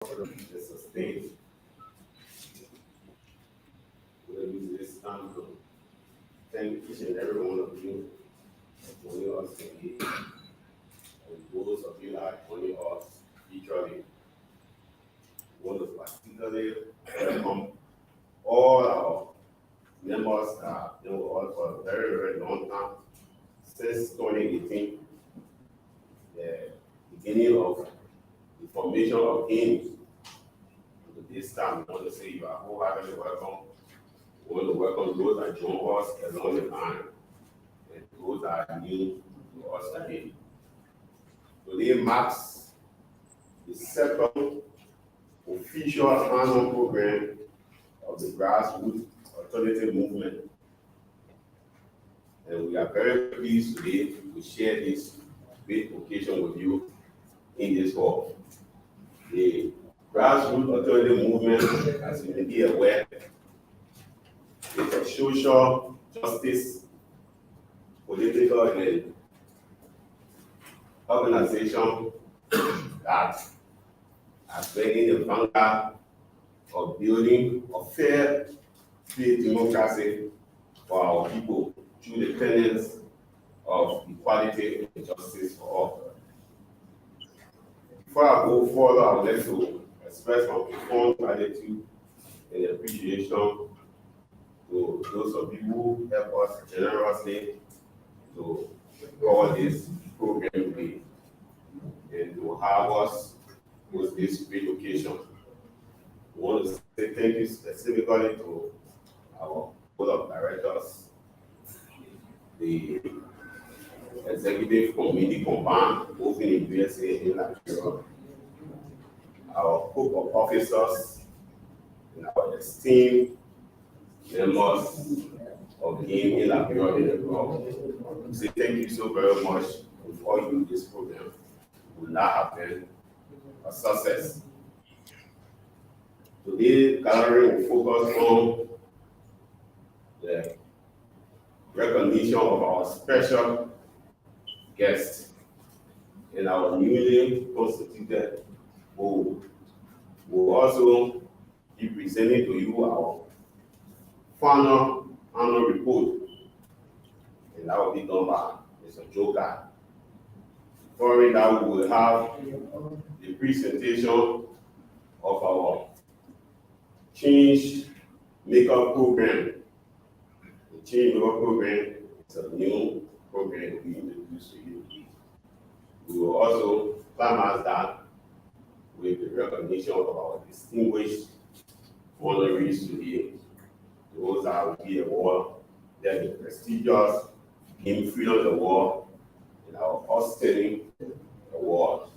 the sustain. We'll use this time to thank each and every one of you for joining us today. And those of you that are joining us virtually, we want to particularly welcome all our members that have been with us for a very, very long time, since 2018, the beginning of the formation of GAM. To this time, we want to say you are wholeheartedly welcome. We want to welcome those that join us along the line and those that are new to us today. Today marks the second official annual program of the grassroots alternative movement. And we are very pleased today to share this great occasion with you in this hall. The grassroots alternative movement, as you may be aware, is a social justice, political, and organization that has been in the vanguard of building a fair, free democracy for our people through the tenets of equality and justice for all. Before I go further, I would like to express my profound gratitude and appreciation to those of you who help us generously to cover this program today and to have us with this great occasion. We want to say thank you specifically to our board of directors, the executive committee combined, both in USA and Nigeria, our group of officers, and our esteemed members of GAM in Liberia and abroad. We say thank you so very much. Without you, this program would not have been a success. Today, gathering will focus on the recognition of our special guest in our newly constituted board. We'll also be presenting to you our final annual report, and that will be done by Mr. Joker. Following that, we will have the presentation of our change maker program. The change maker program is a new program we introduced to you. We will also climax that with the recognition of our distinguished honorees today. Those that will be awarded the prestigious GAM Freedom Award and our outstanding award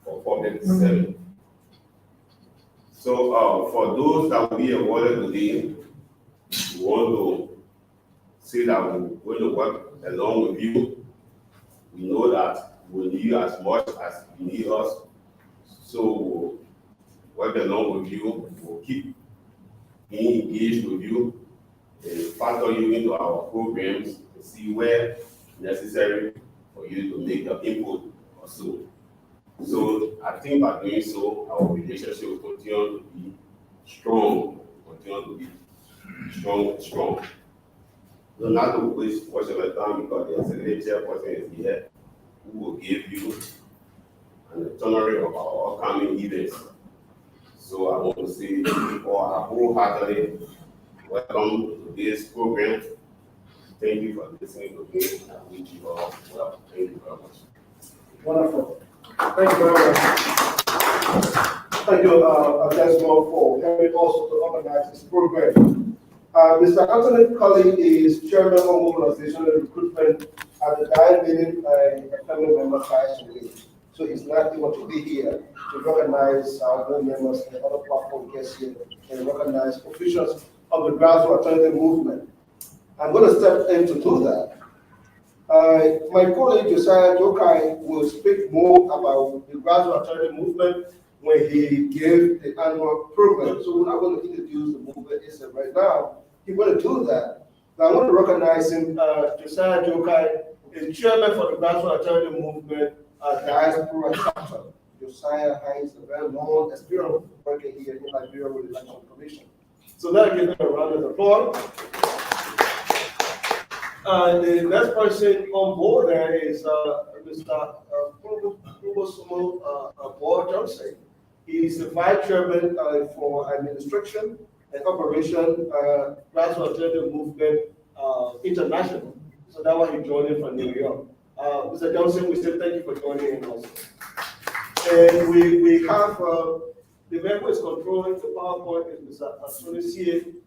for public service. So for those that will be awarded today, we want to say that we're going to work along with you. We know that we need you as much as you need us. So we'll work along with you. We'll keep being engaged with you and factor you into our programs to see where necessary for you to make your input or so. So I think by doing so, our relationship will continue to be strong, strong. So not to waste much of your time because the executive chairperson is here who will give you an itinerary of our upcoming events. So I want to say you all are wholeheartedly welcome to this program. Thank you for listening to me. I wish you all well. Thank you very much. Wonderful. Thank you very much. Thank you, Desmond, for helping us to organize this program. Mr. Anthony Colley is Chairman of Mobilization and Recruitment at the DIE meeting a family member passed away. So he's not able to be here to recognize our board members and other platform guests here and recognize officials of the grassroots alternative movement. I'm going to step in to do that. My colleague Josiah Jokai will speak more about the grassroots alternative movement when he gave the annual program. So we're not going to introduce the movement itself right now. He's going to do that. But I want to recognize him. Josiah Jokai is chairman for the grassroots alternative movement diaspora chapter. Josiah Hines, a very long experience working here in Liberia with the Election Commission. So let's give them a round of applause. The next person on board there is Mr. Provost Board Johnson. He's the Vice Chairman for Administration and Operation Grassroots Alternative Movement International. So that's why he joined in from New York. Mr. Johnson, we say thank you for joining in also. And we have the member who is controlling the PowerPoint is Mr. Anthony C.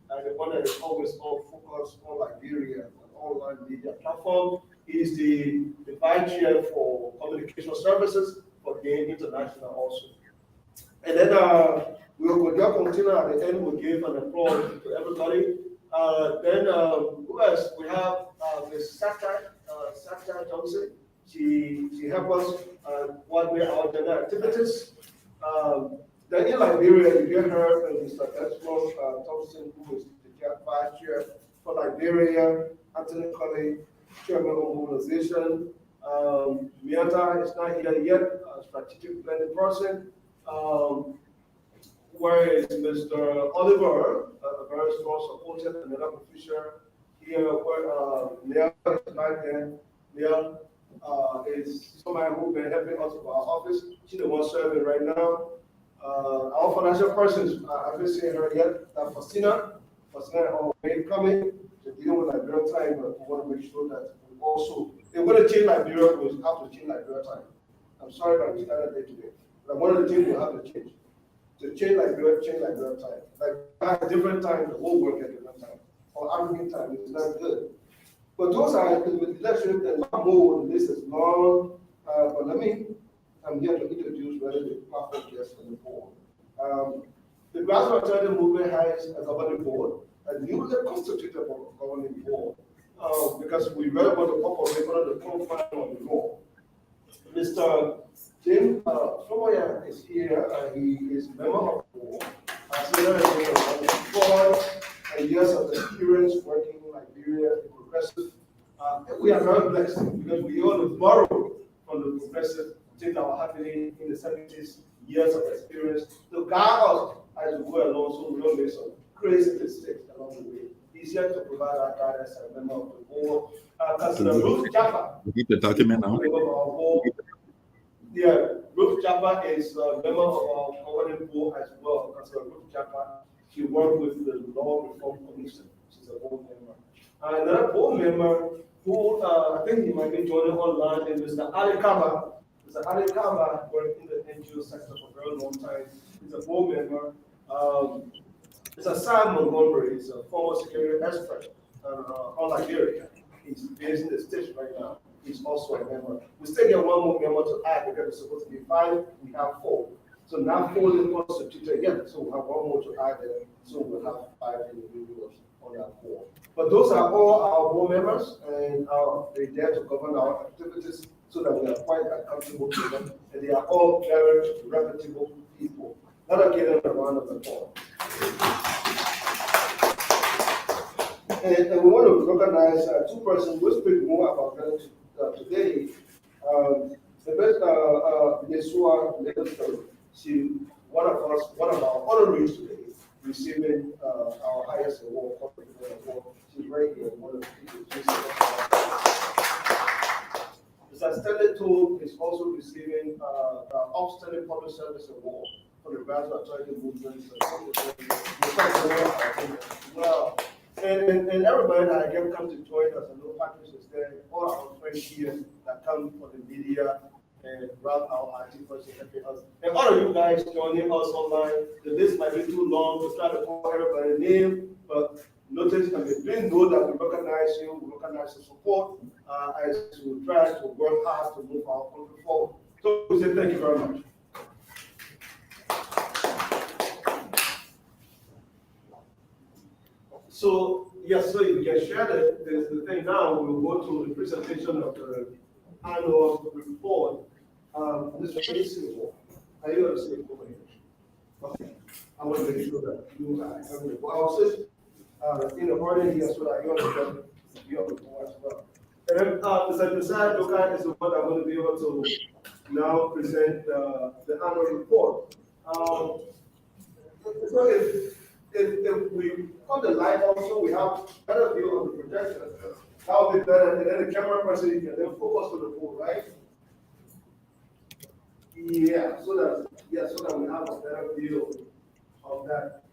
The one that is always on focus on Liberia, an online media platform. He is the Vice Chair for Communication Services for GAM International also. And then we will continue at the end. We'll give an applause to everybody. Then who else? We have Ms. Satya Johnson. She helped us what were our general activities. Then in Liberia, you get her and Mr. Desmond Thompson, who is the Vice Chair for Liberia, Anthony Colley, Chairman of Mobilization. Miata is not here yet, strategic planning person. Where is Mr. Oliver, a very strong supporter, another official here, where Leah is not there. Leah is somebody who been helping us with our office. She's the one serving right now. Our financial persons, I haven't seen her yet. Faustina already coming to deal with Liberia time, but we want to make sure that we also, if we're going to change Liberia, we have to change Liberia time. I'm sorry that we started late today, but one of the things we have to change. To change Liberia time. Like at different times, the whole work at different time. Or African time, it's not good. But those are the leadership and more the list is long. But I'm here to introduce whether the platform guests on the board. The Grassroots Alternative Movement has a governing board, a newly constituted governing board, because we really want to operate under the profile of the law. Mr. Jim Flomoya is here. He is a member of the board. And years of experience working in Liberia, the progressive. We are very blessed because we all borrow from the progressive things that were happening in the 70s, years of experience to guide us as we go along, so we don't make some crazy mistakes along the way. He's here to provide our guidance as a member of the board. Ruth Jaffa. Keep the document now. Yeah, Ruth Jaffa is a member of our governing board as well. Ruth Jaffa, she worked with the Law Reform Commission. She's a board member. Another board member who I think he might be joining online is Mr. Ali Kaba. Mr. Ali Kaba worked in the NGO sector for a very long time. He's a board member. Mr. Sam Montgomery is a former security expert on Liberia. He's based in the States right now. He's also a member. We still get one more member to add because it's supposed to be 5. We have 4. So now 4 is constituted again. So we have one more to add there. So we'll have 5 individuals on that 4. But those are all our board members, and they're there to govern our activities so that we are quite accountable to them. And they are all very reputable people. Let us give them a round of applause. And we want to recognize 2 persons. We'll speak more about them today. The best Yeshua Livingston, she one of our honorees today, receiving our highest award, corporate award. She's right here. One of the people. Mr. Stanley Toole is also receiving the Outstanding Public Service Award for the Grassroots Alternative Movement. Well, and everybody that again come to join us, and no Patrick is there, all our friends here that come for the media and Rob, our IT person, helping us. And all of you guys joining us online. The list might be too long to try to call everybody's name, but notice, please know that we recognize you, we recognize your support as we try to work hard to move our country forward. So we say thank you very much. So, yes, so you can share the thing now. We'll go to the presentation of the annual report. Mr. Casey, are you going to say it over here? Okay. I want to make sure that you are having it. Well, I'll sit in the order here so that you understand the report as well. And then Mr. Josiah Doka is the one I'm going to be able to now present the annual report. So if we on the light also, we have better view of the projection. That would be better, and then the camera person can then focus on the board, right? Yeah, so that we have a better view of that.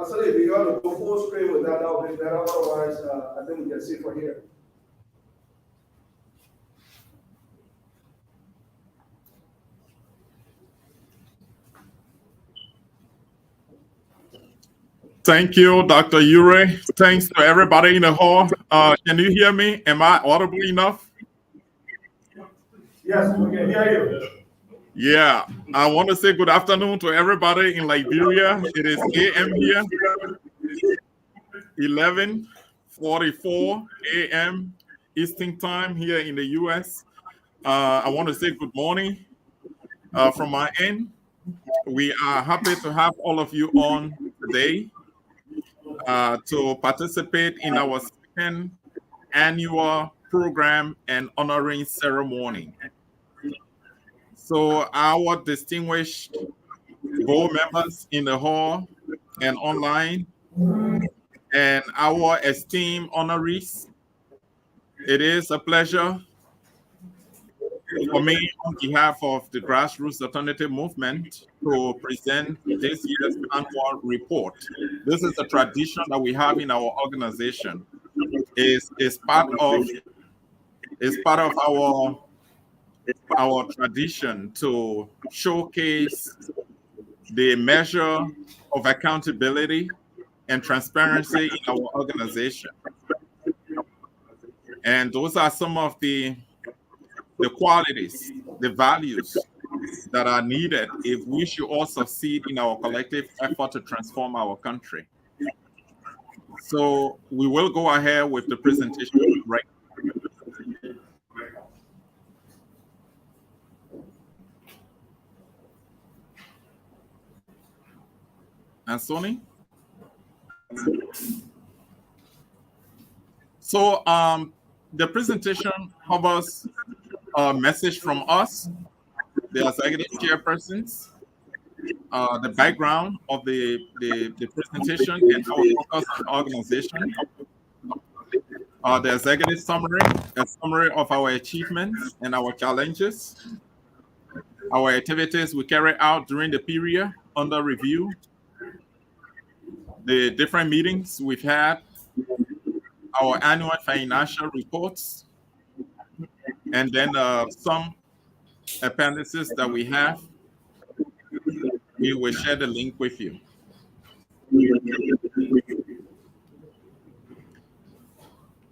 So if you want to go full screen with that, that would be better. Otherwise, I think we can see from here. Thank you, Dr. Ure. Thanks to everybody in the hall. Can you hear me? Am I audible enough? Yes, we can hear you. Yeah, I want to say good afternoon to everybody in Liberia. It is AM here, 11:44 AM Eastern Time here in the US. I want to say good morning from my end. We are happy to have all of you on today to participate in our second annual program and honoring ceremony. So our distinguished board members in the hall and online, and our esteemed honorees, it is a pleasure for me on behalf of the Grassroots Alternative Movement to present this year's annual report. This is a tradition that we have in our organization. Is part of our tradition to showcase the measure of accountability and transparency in our organization. And those are some of the qualities, the values that are needed if we should all succeed in our collective effort to transform our country. So we will go ahead with the presentation right now. And Sony? So the presentation covers a message from us, the executive chairpersons, the background of the presentation and our focus on the organization, the executive summary, a summary of our achievements and our challenges, our activities we carry out during the period under review, the different meetings we've had, our annual financial reports, and then some appendices that we have. We will share the link with you.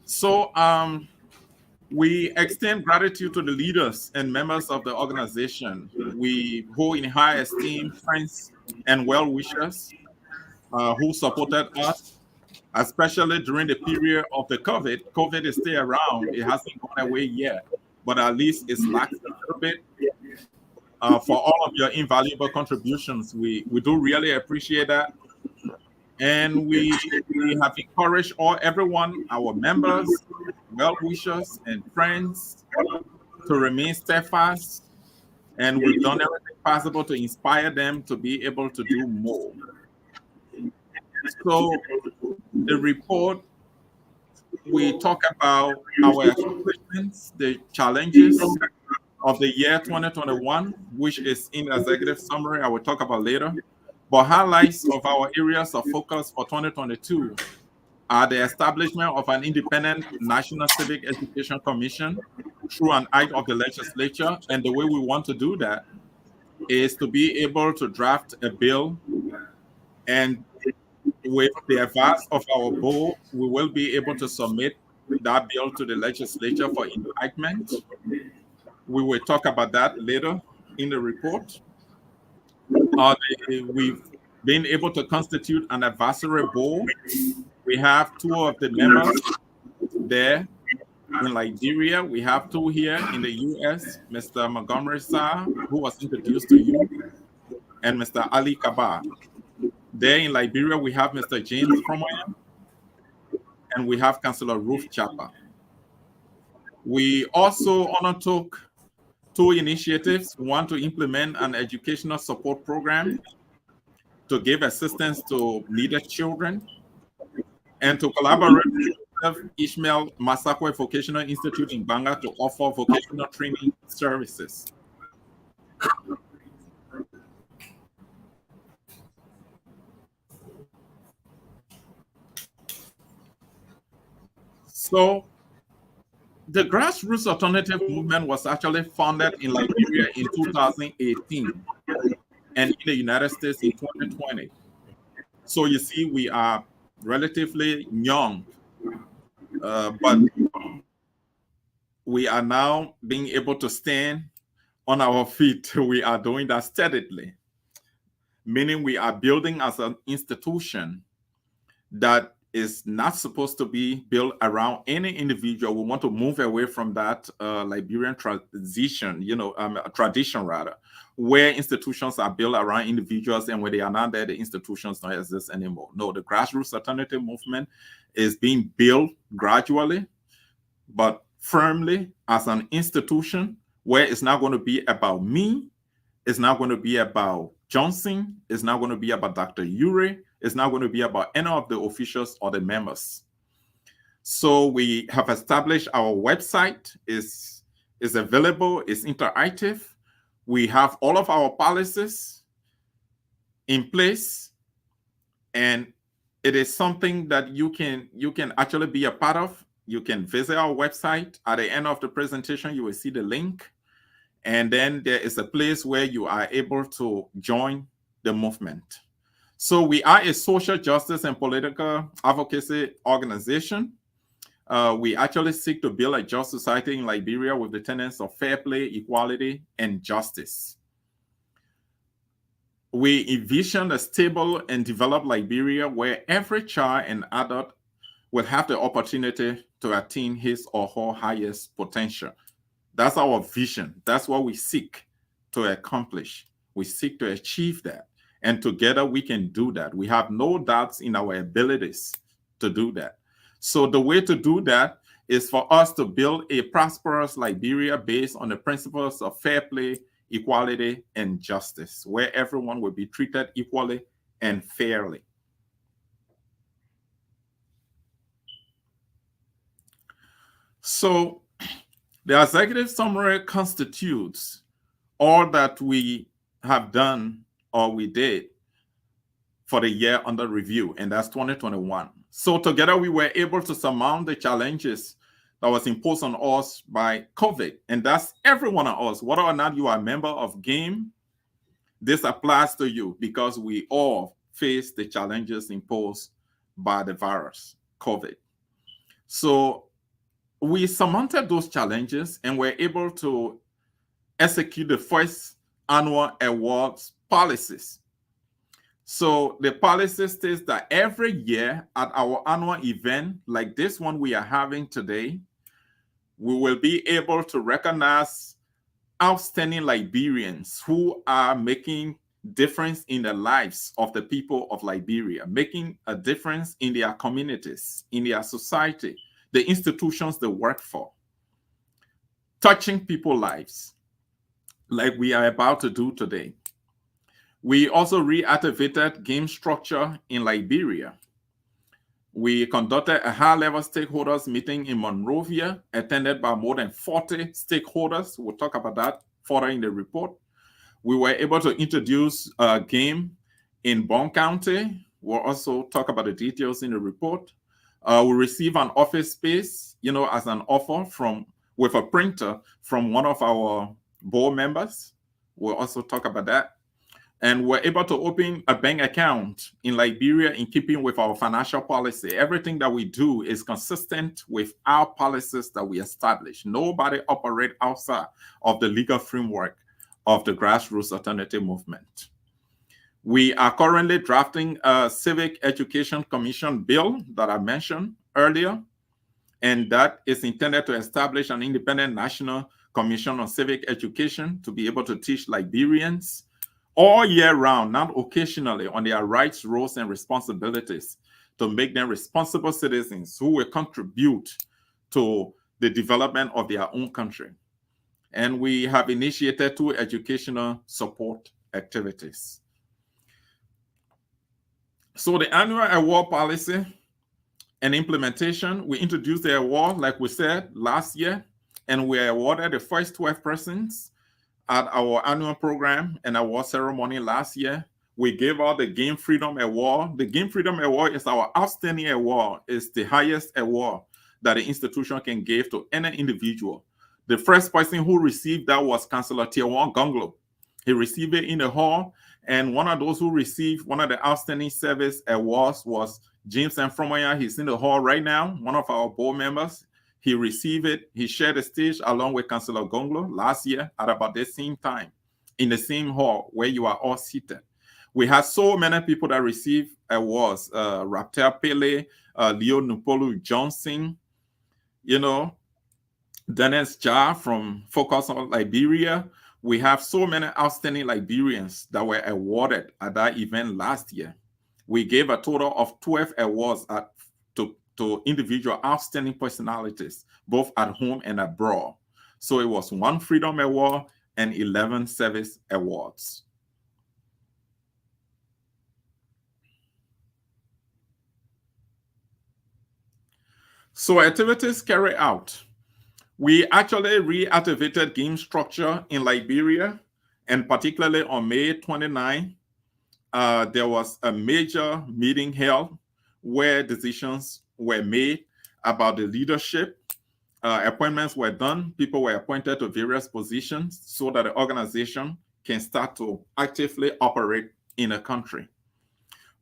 So we extend gratitude to the leaders and members of the organization. We hold in high esteem friends and well-wishers who supported us, especially during the period of the COVID. COVID is still around. It hasn't gone away yet, but at least it's lacked a little bit. For all of your invaluable contributions, we do really appreciate that. And we have encouraged everyone, our members, well-wishers, and friends to remain steadfast. And we've done everything possible to inspire them to be able to do more. So the report, we talk about our accomplishments, the challenges of the year 2021, which is in the executive summary I will talk about later. But highlights of our areas of focus for 2022 are the establishment of an independent National Civic Education Commission through an act of the legislature. And the way we want to do that is to be able to draft a bill, and with the advice of our board, we will be able to submit that bill to the legislature for enactment. We will talk about that later in the report. We've been able to constitute an advisory board. We have two of the members there in Liberia. We have two here in the US, Mr. Montgomery Sarr, who was introduced to you, and Mr. Ali Kabar. There in Liberia, we have Mr. James Cromoyan, and we have Councillor Ruth Chapa. We also undertook Two initiatives: one, to implement an educational support program to give assistance to needed children, and to collaborate with Ishmael Masakwe Vocational Institute in Banga to offer vocational training services. So the grassroots alternative movement was actually founded in Liberia in 2018 and in the United States in 2020. So you see, we are relatively young, but we are now being able to stand on our feet. We are doing that steadily, meaning we are building as an institution that is not supposed to be built around any individual. We want to move away from that Liberian tradition, tradition rather, where institutions are built around individuals, and when they are not there, the institutions don't exist anymore. No, the grassroots alternative movement is being built gradually, but firmly as an institution where it's not going to be about me, it's not going to be about Johnson, it's not going to be about Dr. Ure, it's not going to be about any of the officials or the members. So we have established our website, is available, it's interactive. We have all of our policies in place, and it is something that you can actually be a part of. You can visit our website. At the end of the presentation, you will see the link. And then there is a place where you are able to join the movement. So we are a social justice and political advocacy organization. We actually seek to build a just society in Liberia with the tenets of fair play, equality, and justice. We envision a stable and developed Liberia where every child and adult will have the opportunity to attain his or her highest potential. That's our vision. That's what we seek to accomplish. We seek to achieve that. And together we can do that. We have no doubts in our abilities to do that. So the way to do that is for us to build a prosperous Liberia based on the principles of fair play, equality, and justice, where everyone will be treated equally and fairly. So the executive summary constitutes all that we have done or we did for the year under review, and that's 2021. So together we were able to surmount the challenges that was imposed on us by COVID, and that's every one of us. Whether or not you are a member of GAM, this applies to you because we all face the challenges imposed by the virus, COVID. So we surmounted those challenges and were able to execute the first annual awards policies. So the policy states that every year at our annual event, like this one we are having today, we will be able to recognize outstanding Liberians who are making difference in the lives of the people of Liberia, making a difference in their communities, in their society, the institutions they work for, touching people's lives like we are about to do today. We also reactivated GAM structure in Liberia. We conducted a high-level stakeholders meeting in Monrovia, attended by more than 40 stakeholders. We'll talk about that further in the report. We were able to introduce GAM in Bond County. We'll also talk about the details in the report. We received an office space, as an offer with a printer from one of our board members. We'll also talk about that. And we're able to open a bank account in Liberia in keeping with our financial policy. Everything that we do is consistent with our policies that we establish. Nobody operates outside of the legal framework of the grassroots alternative movement. We are currently drafting a Civic Education Commission bill that I mentioned earlier, and that is intended to establish an independent national commission on civic education to be able to teach Liberians all year round, not occasionally, on their rights, roles, and responsibilities to make them responsible citizens who will contribute to the development of their own country. and we have initiated 2 educational support activities. So the annual award policy and implementation, we introduced the award, like we said, last year, and we awarded the first 12 persons at our annual program and award ceremony last year. We gave out the Game Freedom Award. The Game Freedom Award is our outstanding award. It's the highest award that the institution can give to any individual. The first person who received that was Councillor Tiawan Gonglo. He received it in the hall, and one of those who received one of the outstanding service awards was James Mfromoya. He's in the hall right now, one of our board members. He received it. He shared the stage along with Councillor Gonglo last year at about the same time in the same hall where you are all seated. We had so many people that received awards. Raptel Pele, Leo Nupolu Johnson, Dennis Jar from Focus on Liberia. We have so many outstanding Liberians that were awarded at that event last year. We gave a total of 12 awards to individual outstanding personalities, both at home and abroad. So it was 1 Freedom Award and 11 Service Awards. So activities carried out. We actually reactivated game structure in Liberia, and particularly on May 29, there was a major meeting held where decisions were made about the leadership. Appointments were done. People were appointed to various positions so that the organization can start to actively operate in the country.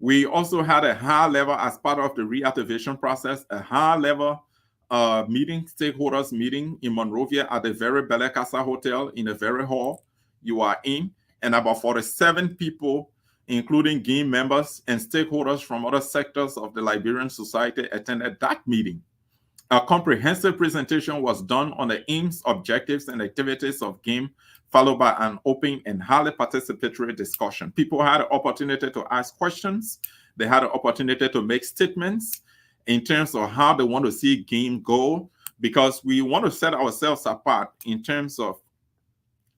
We also had a high level, as part of the reactivation process, a high level meeting, stakeholders meeting in Monrovia at the very Bele Casa Hotel in the very hall you are in, and about 47 people, including GAM members and stakeholders from other sectors of the Liberian society, attended that meeting. A comprehensive presentation was done on the aims, objectives, and activities of GAM, followed by an open and highly participatory discussion. People had the opportunity to ask questions. They had the opportunity to make statements in terms of how they want to see GAM go, because we want to set ourselves apart in terms of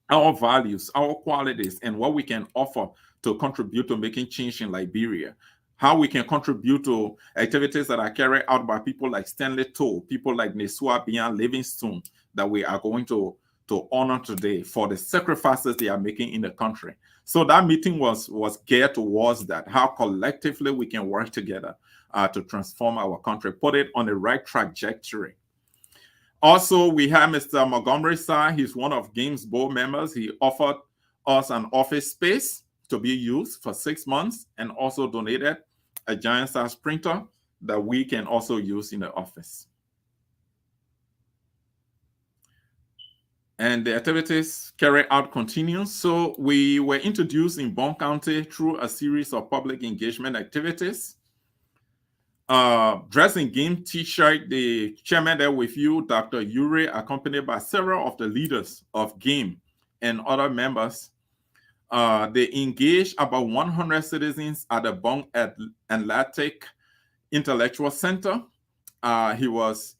our values, our qualities, and what we can offer to contribute to making change in Liberia. How we can contribute to activities that are carried out by people like Stanley Toll, people like Nesua Bian Livingstone, that we are going to honor today for the sacrifices they are making in the country. So that meeting was geared towards that, how collectively we can work together to transform our country, put it on the right trajectory. Also, we have Mr. Montgomery Sai. He's one of GAM's board members. He offered us an office space to be used for 6 months, and also donated a giant size printer that we can also use in the office. And the activities carried out continue. So we were introduced in Bon County through a series of public engagement activities. Dress in GAM t-shirt, the chairman there with you, Dr. Ure, accompanied by several of the leaders of GAM and other members. They engaged about 100 citizens at the Bon Atlantic Intellectual Center. He was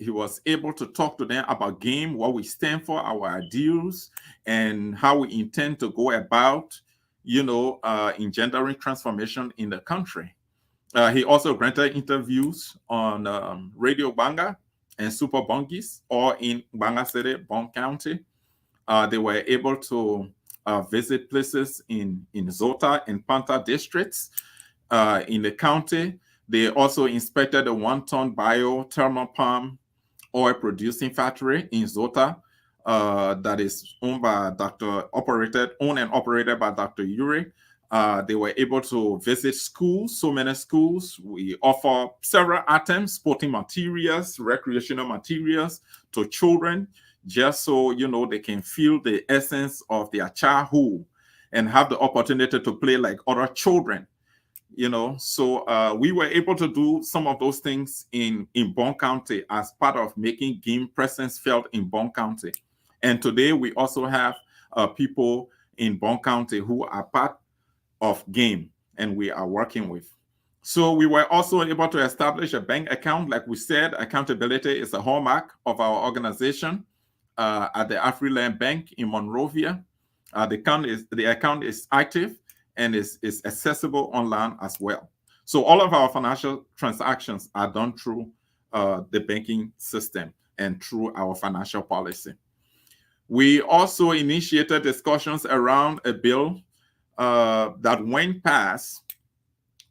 able to talk to them about GAM, what we stand for, our ideals, and how we intend to go about, engendering transformation in the country. He also granted interviews on Radio Banga and Super Bongis, all in Banga City, Bon County. They were able to visit places in Zota and Panta districts in the county. They also inspected the 1-ton biothermal palm oil producing factory in Zota that is owned and operated by Dr. Ure. They were able to visit schools, so many schools. We offer several items, sporting materials, recreational materials to children, just so, they can feel the essence of their childhood and have the opportunity to play like other children, So we were able to do some of those things in Bon County as part of making GAM presence felt in Bon County. And today we also have people in Bon County who are part of GAM and we are working with. So we were also able to establish a bank account. Like we said, accountability is a hallmark of our organization. at the AfriLand Bank in Monrovia. The account is active and is accessible online as well. So all of our financial transactions are done through the banking system and through our financial policy. We also initiated discussions around a bill that, when passed,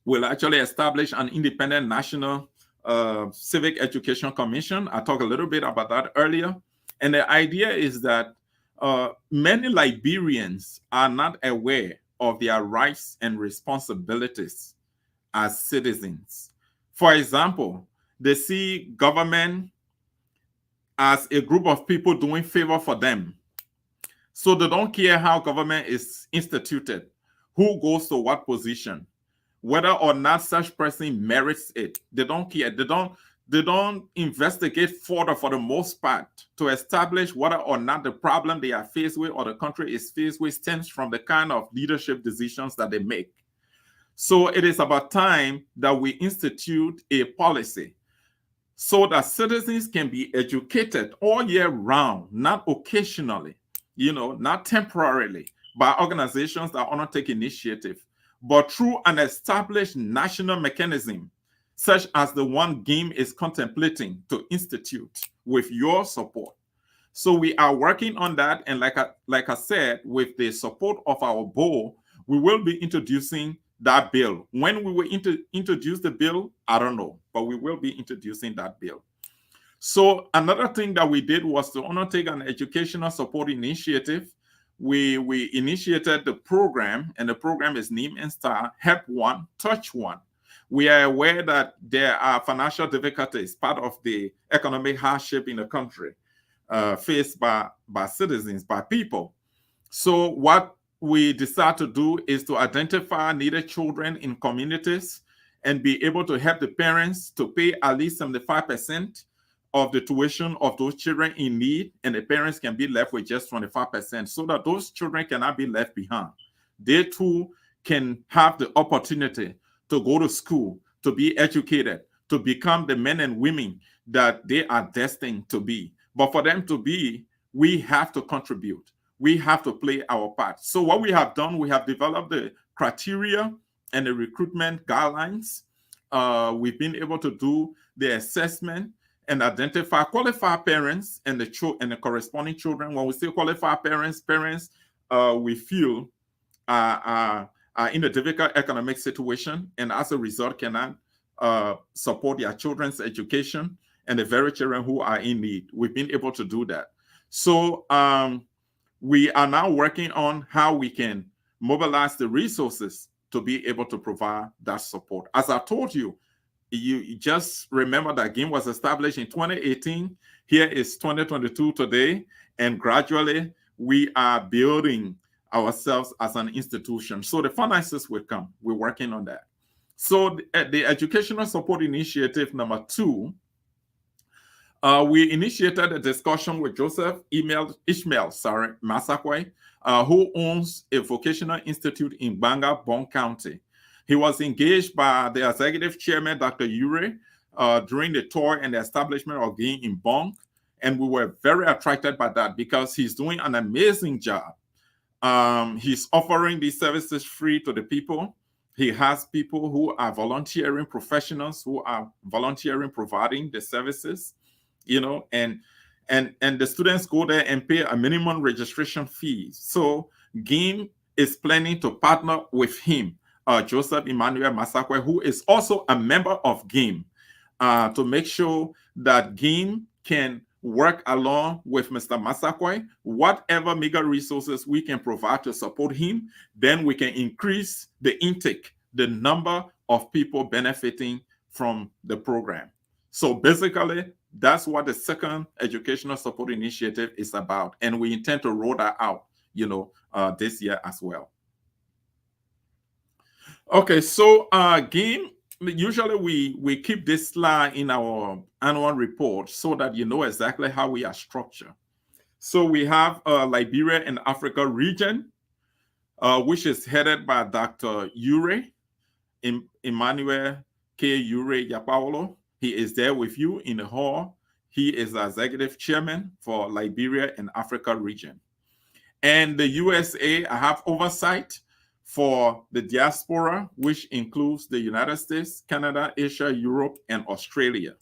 will actually establish an independent national civic education commission. I talked a little bit about that earlier. And the idea is that many Liberians are not aware of their rights and responsibilities as citizens. For example, they see government as a group of people doing favor for them. So they don't care how government is instituted, who goes to what position, whether or not such person merits it. They don't care. They don't investigate further, for the most part, to establish whether or not the problem they are faced with or the country is faced with stems from the kind of leadership decisions that they make. So it is about time that we institute a policy so that citizens can be educated all year round, not occasionally, not temporarily, by organizations that undertake initiative, but through an established national mechanism, such as the one GAM is contemplating to institute with your support. So we are working on that, and like I said, with the support of our board, we will be introducing that bill. When we will introduce the bill, I don't know, but we will be introducing that bill. So another thing that we did was to undertake an educational support initiative. We initiated the program, and the program is named and style Help One, Touch One. We are aware that there are financial difficulties, part of the economic hardship in the country, faced by citizens, by people. So what we decide to do is to identify needed children in communities and be able to help the parents to pay at least 75% of the tuition of those children in need, and the parents can be left with just 25%, so that those children cannot be left behind. They too can have the opportunity to go to school, to be educated, to become the men and women that they are destined to be. But for them to be, we have to contribute. We have to play our part. So what we have done, we have developed the criteria and the recruitment guidelines. We've been able to do the assessment and identify qualified parents and the corresponding children. When we say qualified parents we feel are in a difficult economic situation, and as a result cannot support their children's education, and the very children who are in need. We've been able to do that. So we are now working on how we can mobilize the resources to be able to provide that support. As I told you, you just remember that GAM was established in 2018. Here is 2022 today, and gradually we are building ourselves as an institution. So the finances will come. We're working on that. So the Educational Support Initiative number 2, we initiated a discussion with Joseph Ishmael Masakwe, who owns a vocational institute in Banga, Bon County. He was engaged by the executive chairman, Dr. Ure, during the tour and the establishment of GAM in Bon, and we were very attracted by that because he's doing an amazing job. He's offering these services free to the people. He has people who are volunteering, professionals who are volunteering, providing the services, and the students go there and pay a minimum registration fee. So GAM is planning to partner with him, Joseph Emmanuel Masakwe, who is also a member of GAM, to make sure that GAM can work along with Mr. Masakwe. Whatever meager resources we can provide to support him, then we can increase the intake, the number of people benefiting from the program. So basically, that's what the second Educational Support Initiative is about. And we intend to roll that out, this year as well. Okay, so GAM, usually we keep this slide in our annual report so that you know exactly how we are structured. So we have Liberia and Africa region, which is headed by Dr. Ure, Emmanuel K. Ure Yapaulo. He is there with you in the hall. He is the executive chairman for Liberia and Africa region. And the USA, I have oversight for the diaspora, which includes the United States, Canada, Asia, Europe, and Australia.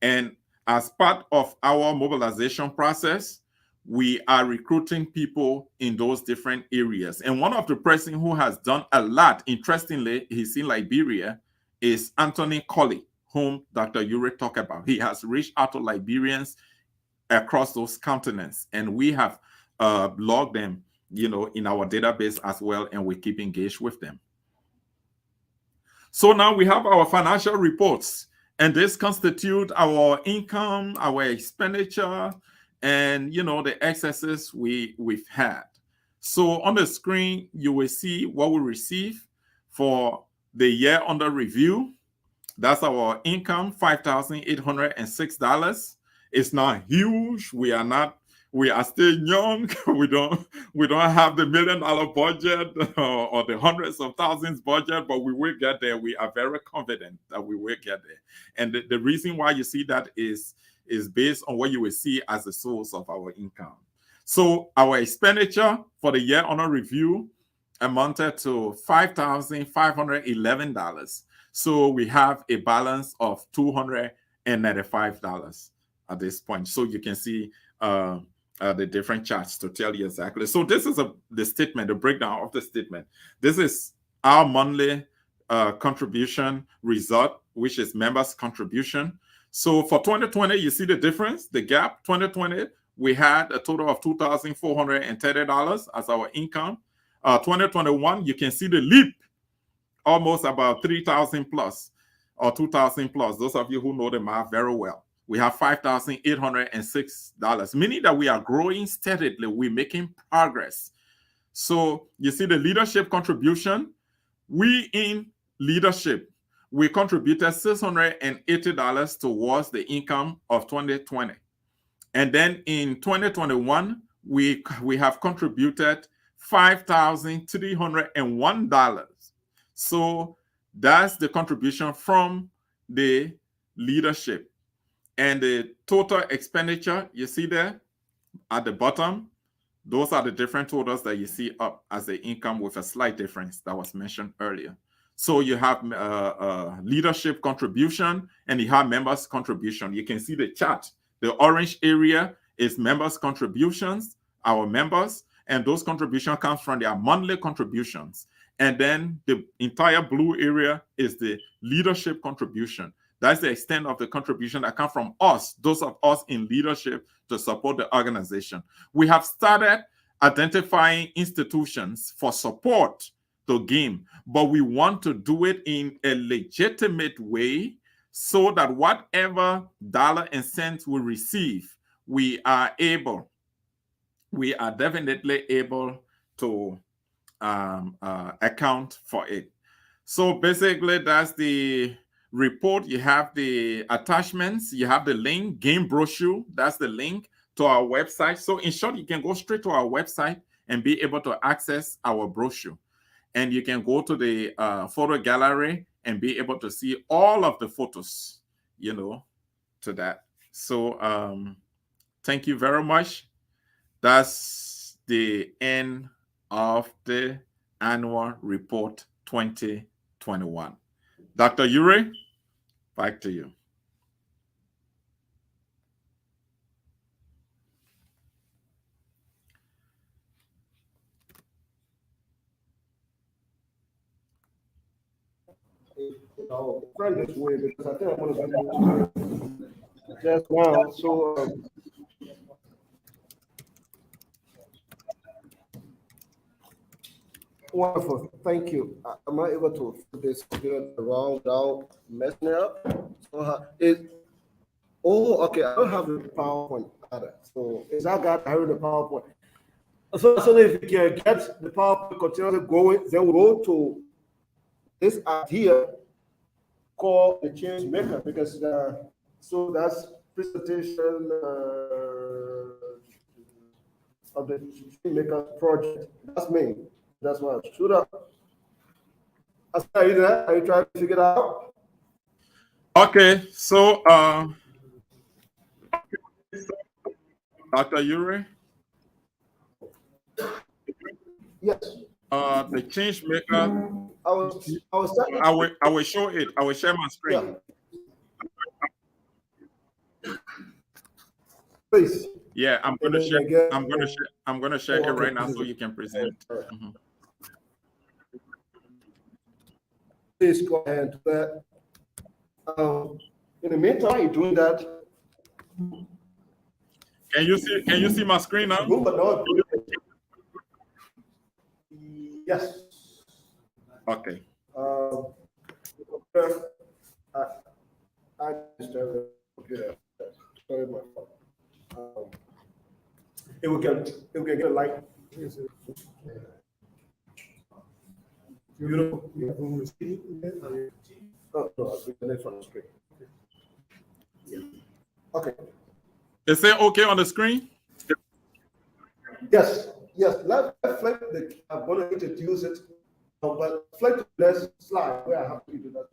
And as part of our mobilization process, we are recruiting people in those different areas. And one of the person who has done a lot, interestingly, he's in Liberia, is Anthony Colley, whom Dr. Ure talked about. He has reached out to Liberians across those continents, and we have logged them, in our database as well, and we keep engaged with them. So now we have our financial reports, and this constitute our income, our expenditure, and the excesses we've had. So on the screen, you will see what we receive for the year under review. That's our income, $5,806. It's not huge. We are still young. We don't have the $1 million budget or the hundreds of thousands budget, but we will get there. We are very confident that we will get there. And the reason why you see that is based on what you will see as the source of our income. So our expenditure for the year under review amounted to $5,511. So we have a balance of $295 at this point. So you can see the different charts to tell you exactly. So this is the statement, the breakdown of the statement. This is our monthly contribution result, which is members' contribution. So for 2020, you see the difference, the gap. 2020, we had a total of $2,430 as our income. 2021, you can see the leap, almost about 3,000 plus or 2,000 plus. Those of you who know the math very well. We have $5,806, meaning that we are growing steadily. We're making progress. So you see the leadership contribution. We in leadership, we contributed $680 towards the income of 2020. And then in 2021, we have contributed $5,301. So that's the contribution from the leadership. And the total expenditure, you see there at the bottom, those are the different totals that you see up as the income with a slight difference that was mentioned earlier. So you have leadership contribution and you have members contribution. You can see the chart. The orange area is members contributions, our members, and those contributions come from their monthly contributions. And then the entire blue area is the leadership contribution. That's the extent of the contribution that come from us, those of us in leadership to support the organization. We have started identifying institutions for support to GAM, but we want to do it in a legitimate way so that whatever dollar and cents we receive, we are definitely able to account for it. So basically, that's the report. You have the attachments, you have the link, GAM brochure, that's the link to our website. So in short, you can go straight to our website and be able to access our brochure. And you can go to the photo gallery and be able to see all of the photos, to that. So thank you very much. That's the end of the annual report 2021. Dr. Ure, back to you. Friend this way because I think I'm going to just now. So wonderful, thank you. I'm not able to put this computer around without messing it up. So okay, I don't have the PowerPoint either. So is that guy having the PowerPoint? So if you can get the PowerPoint continuously going, then we'll go to this idea called the change maker, because so that's presentation of the change maker project. That's me. That's why I stood up. Are you there? Are you trying to figure it out? Okay, so Dr. Uri, Yes. the change maker. I was starting. I will show it. I will share my screen. Yeah. Please. Yeah, I'm And gonna then share. again, I'm gonna share it okay, right now so please. you can present. All right. Mhm. Please go ahead and do that. In the meantime, while you're doing that, Can you see my screen now? remember now. Yes. Okay. I understand. Yeah. Sorry, my fault. It will get a light. Beautiful. Oh, no, I'll bring the next one straight. Yeah. Okay. Is it okay on the screen? Yes, let's flip I'm going to introduce it, but flip to the next slide where I have to do that.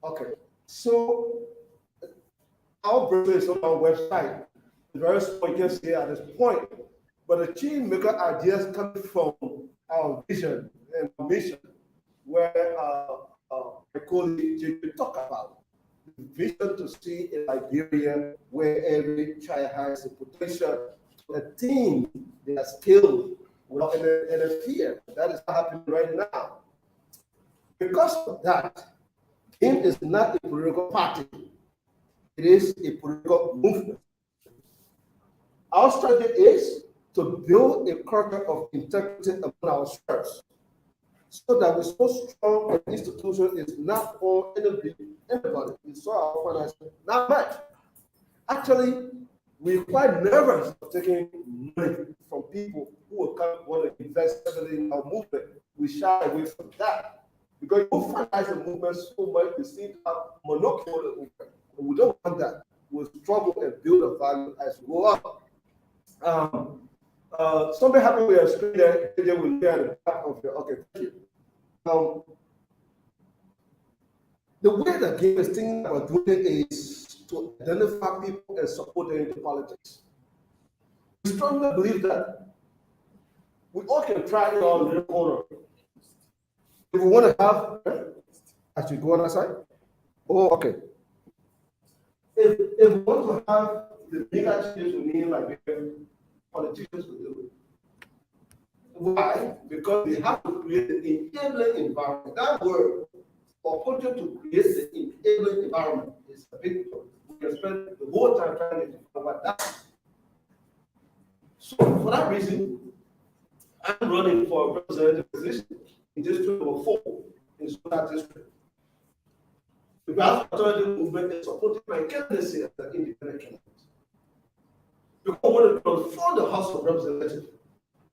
Okay, so our brochure is on our website. It's very small, you can see at this point, but the change maker ideas come from our vision and mission, where my colleague JP talk about the vision to see a Liberia where every child has the potential to attain their skill without any fear. That is happening right now. Because of that, GAM is not a political party. It is a political movement. Our strategy is to build a culture of integrity among ourselves, so that we're so strong an institution is not for anybody. It's so our financial, not much. Actually, we're quite nervous of taking money from people who will come want to invest heavily in our movement. We shy away from that because you finance the movement so much, you see how monopoly the movement. We don't want that. We'll struggle and build a value as we go up. Something happened with your screen there. They will look at the back of your. Okay, thank you. The way that GAM is thinking about doing it is to identify people and support them into politics. We strongly believe that we all can try in our little corner. If we want to have, I should go on that side. Oh, okay. If we want to have the bigger changes we need, like politicians will do it. Why? Because they have to create an enabling environment. That word, opportunity to create the enabling environment, is a big word. We can spend the whole time trying to figure what that is. So for that reason, I'm running for a representative position in district number 4 in Soda district. The Black Authority movement is supporting my candidacy as an independent candidate. Because I want to transform the House of Representatives.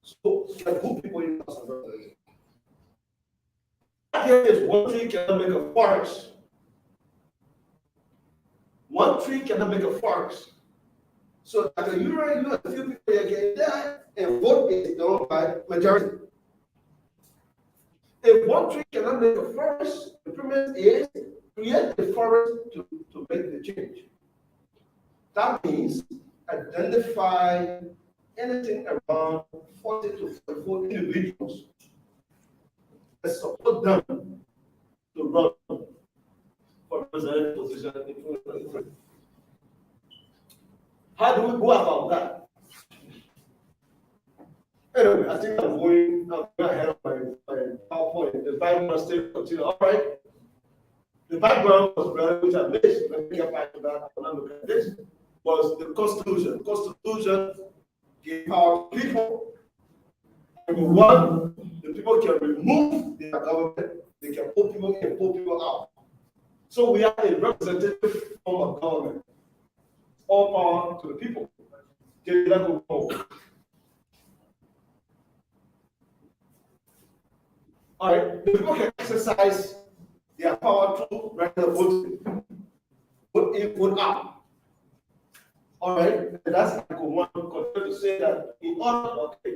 So can put people in the House of Representatives. Here is one tree cannot make a forest. One tree cannot make a forest. So like a Uri, you have a few people that get there and vote is done by majority. If one tree cannot make a forest, the premise is create the forest to make the change. That means identify anything around 40 to 44 individuals and support them to run for representative position in 2023. How do we go about that? Anyway, I think I'm going ahead of my PowerPoint. The background still continue. All right. The background was very which I missed. Let me get back to that. I'm not looking at this. Was the Constitution. The Constitution gave power to people. Number one, the people can remove their government. They can pull people in, pull people out. So we are a representative form of government. All power to the people. Get that go forward. All right, the people can exercise their power through regular voting. Vote in, vote out. All right, and that's Article 1. Continue to say that in order, okay,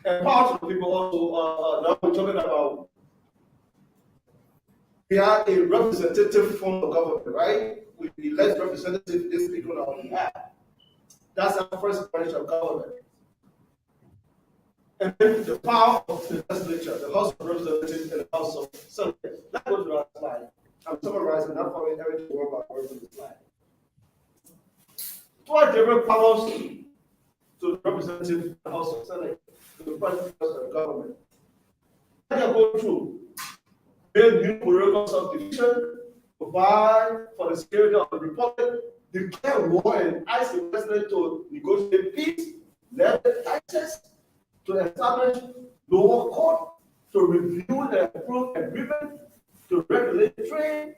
empower the people also. Now we're talking about we are a representative form of government, right? We elect representatives, these people on our behalf. That's our first branch of government. And then the power of the legislature, the House of Representatives and the House of Senators. That goes to the last slide. I'm summarizing, not following everything word by word from the slide. Two different powers to the representative and the House of Senate, to the president of the government. They are going through build new political subdivision, provide for the security of the republic, declare war and ask the president to negotiate peace, levy taxes, to establish lower court, to review and approve agreement, to regulate trade,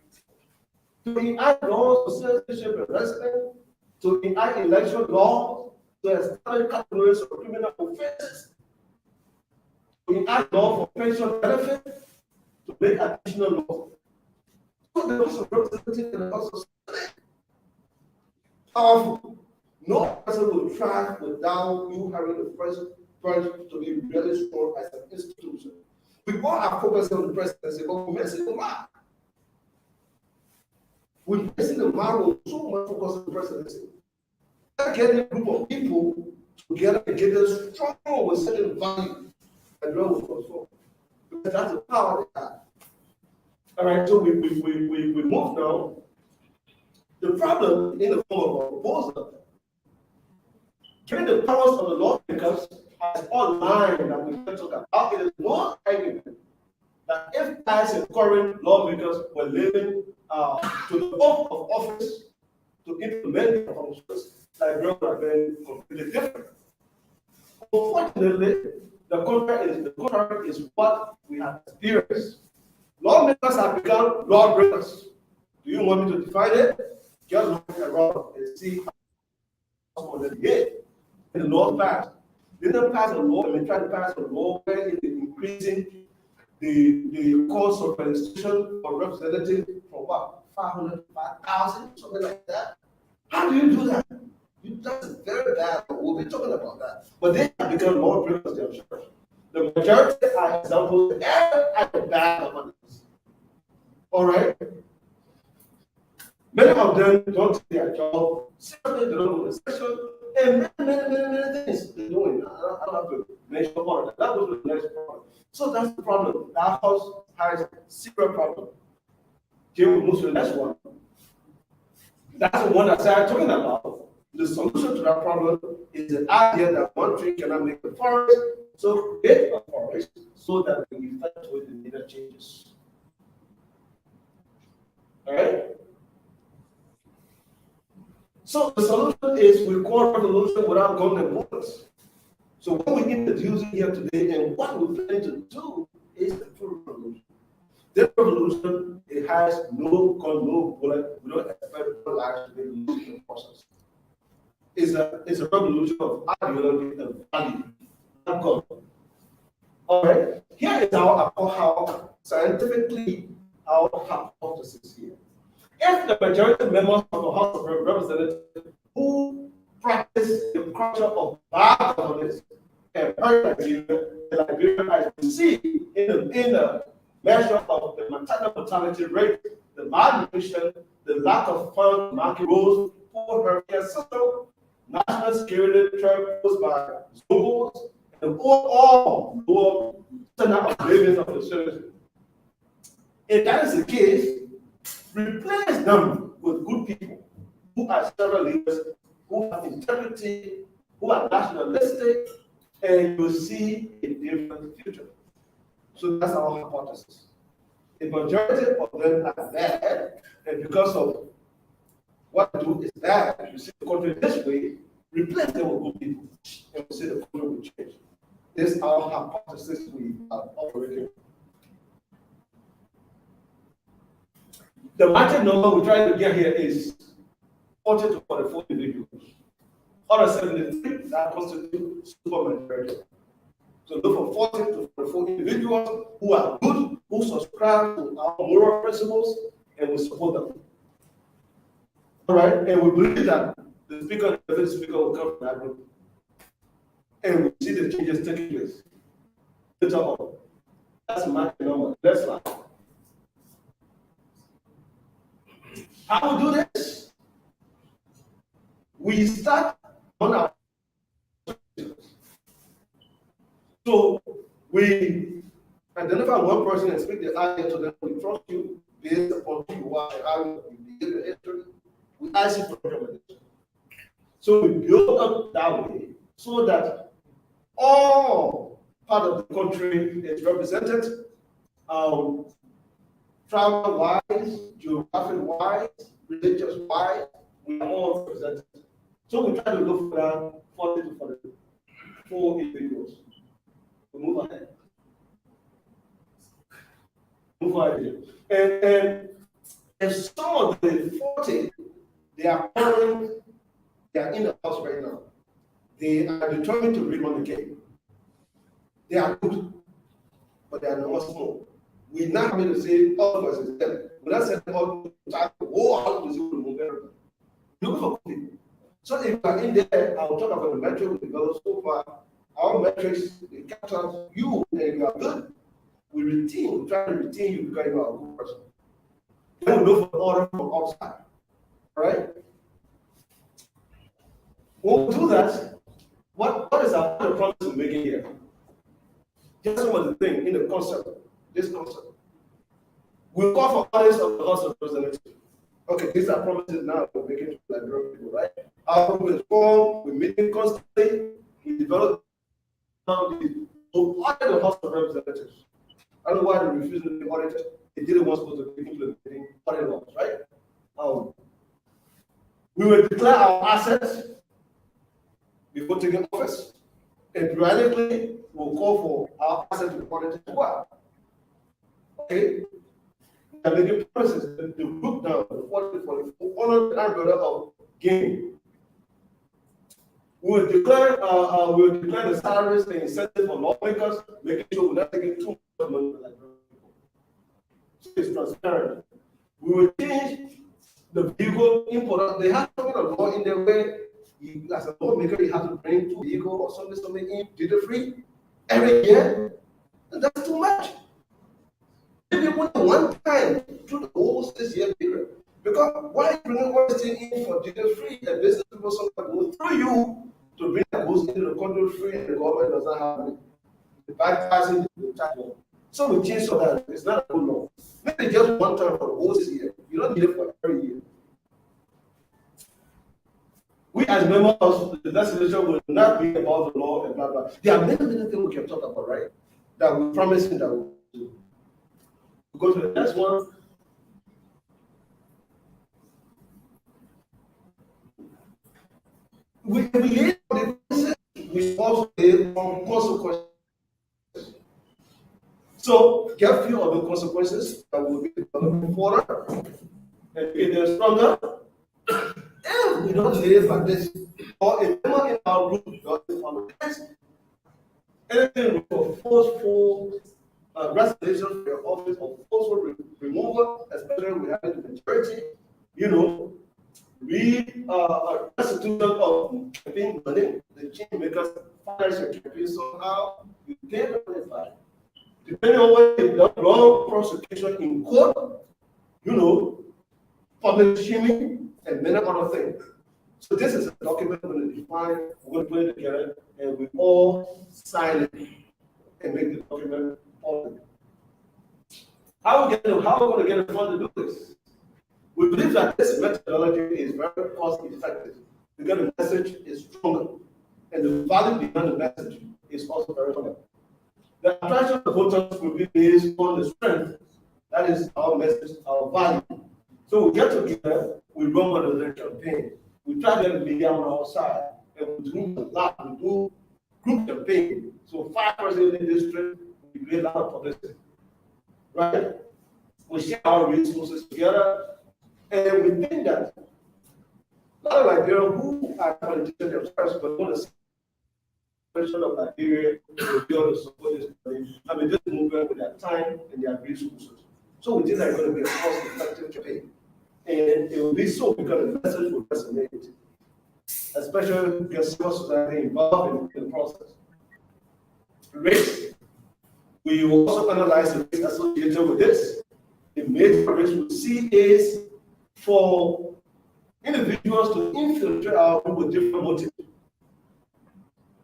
to enact laws of citizenship and residence, to enact election laws, to establish categories of criminal offenses, to enact law for pension benefit, to make additional laws. So the House of Representatives and the House of Senate. Powerful. No person will thrive without you having the first branch to be really strong as an institution. We all are focusing on the presidency, but we're missing the mark. We're missing the mark with so much focus on the presidency. Getting a group of people together and get them strong with certain value and know what goes on. Because that's the power they have. All right, so we move now. The problem in the form of a proposal, given the powers of the lawmakers as all line that we can talk about, it is no argument that if as a current lawmakers were living to the oath of office to implement the functions, Liberia would have been completely different. Unfortunately, the contrary is what we have experienced. Lawmakers have become lawbreakers. Do you want me to define it? Just look around and see how someone did in the North passed. They didn't pass a law, and they tried to pass a law where it is increasing the cost of registration for representatives from what, 500 to 5,000, something like that. How do you do that? That's very bad. We'll be talking about that. But they have become more brilliant than church. The majority are examples at the back of others. All right? Many of them don't do their job. Certainly, they don't do the session. And many things they're doing. I don't have to mention all of that. That was the next problem. So that's the problem. Our house has a secret problem. Here we move to the next one. That's the one that I started talking about. The solution to that problem is the idea that one tree cannot make a forest, so create a forest so that we effectuate the needed changes. All right? So the solution is we call revolution without gun and bullets. So what we introduce here today and what we plan to do is the full revolution. This revolution, it has no gun, no bullet. We don't expect lives to be used in the process. It's a revolution of ideology and value, not God. All right. Here is how scientifically our hypothesis here. If the majority of members of the House of Representatives who practice the culture of bad governance and Liberia as we see in the measure of the maternal mortality rate, the malnutrition, the lack of farm market rules, poor healthcare system, national security threat posed by Zobos, and all lower standard of living of the citizens. If that is the case, replace them with good people who are several leaders, who have integrity, who are nationalistic, and you'll see a different future. So that's our hypothesis. The majority of them are bad, and because of what to do is bad, if you see the country this way, replace them with good people, and we see the country will change. This is our hypothesis we are operating. The magic number we're trying to get here is 40 to 44 individuals. Out of 73 that constitute supermajority. So look for 40 to 44 individuals who are good, who subscribe to our moral principles, and we support them. All right, and we believe that the speaker, the deputy speaker, will come from that group, and we see the changes taking place. Later on, that's my number. Next slide. How we do this? We start on person and speak the idea to them. We trust you based upon who you are and how you behave your history. We ask you for recommendation. So we build up that way so that all part of the country is represented, travel-wise, geographic-wise, religious-wise, we are all represented. So we try to look for that 40 to 44 individuals. We move ahead. And if some of the 40, they are in the house right now. They are determined to rerun the game. They are good, but they are not small. We're not having to say all of us is them. We're not saying all the time, how is it to move everything? Look for people. So if you are in there, I'll talk about the metrics we developed so far. Our metrics, they capture you and you are good. We try to retain you because you are a good person. Then we look for order from outside. All right? When we do that, what is our promise we're making here? Just some of the thing in the concept, this concept. We call for audits of the House of Representatives. Okay, these are promises now we're making to Nigerian people, right? Our promise is formed, we're meeting constantly, we develop the audit the House of Representatives. I don't know why they refused to be audited. They didn't want to be implementing audit laws, right? We will declare our assets before taking office. And periodically, we'll call for our assets to be audited as well. Okay? We are making promises to group down the 40 the umbrella of GAM. We will declare the salaries and incentives for lawmakers, making sure we're not taking too much money. So it's transparent. We will change the vehicle import. They have something of law in their way. As a lawmaker, you have to bring 2 vehicles or something in duty-free every year. And that's too much. Maybe one time through the whole 6-year period. Because why bring one thing in for duty-free and business people sometimes go through you to bring that goes into the country free and the government does not have it. The bypassing the tax law. So we change so that it's not a good law. Maybe just one time for the whole 6 year. You don't need it for every year. We as members of the legislature will not be about the law and blah blah. There are many things we can talk about, right? That we're promising that we'll do. We go to the next one. We also lay on consequences. So get few of the consequences that will be developing further and get them stronger. If we don't live like this, or a member in our group doesn't follow this, anything with forceful resignation for your office or forceful removal, especially we have the majority, restitution of campaign money, the change makers financial campaign somehow, you can't verify. Depending on what you've done wrong, prosecution in court, public shaming, and many other things. So this is a document we're going to define, we're going to put it together, and we all sign it and make the document public. How are we going to get the fund to do this? We believe that this methodology is very cost effective because the message is stronger, and the value behind the message is also very stronger. The attraction of the voters will be based on the strength, that is our message, our value. So we get together, we run on the campaign, we try to get the media on our side, and we do a lot, we do group campaign. So 5 persons in the district, we do a lot of publicity, right? We share our resources together, and we think that a lot of Liberians who are politicians themselves, but want to president of Liberia will be able to support this. This movement with their time and their resources. So we think that it's going to be a cost-effective campaign. And it will be so because the message will resonate, especially because civil society involved in the process. Race. We will also analyze the risk associated with this. The major risk we see is for individuals to infiltrate our group with different motives.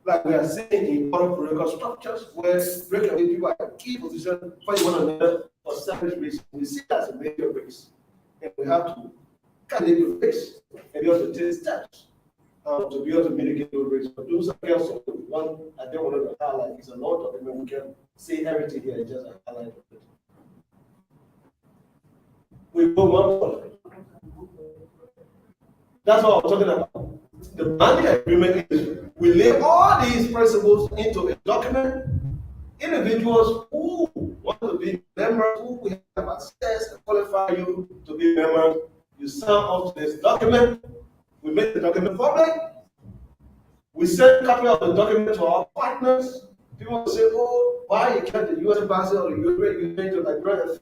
like we are seeing in other political structures where breakaway people are in key position fighting one another for selfish reasons. We see that as a major race. And we have to calculate the race and be able to take steps to be able to mitigate those risks. But those are also one I don't want to highlight is a lot of them. We can say everything here, just a highlight of it. We go one more. That's what I'm talking about. The binding agreement is we lay all these principles into a document. Individuals who want to be members, who we have access and qualify you to be members, you sign up to this document. We make the document public. We send a copy of the document to our partners. People will say, oh, why you can't the US embassy or the US to Nigerian affairs?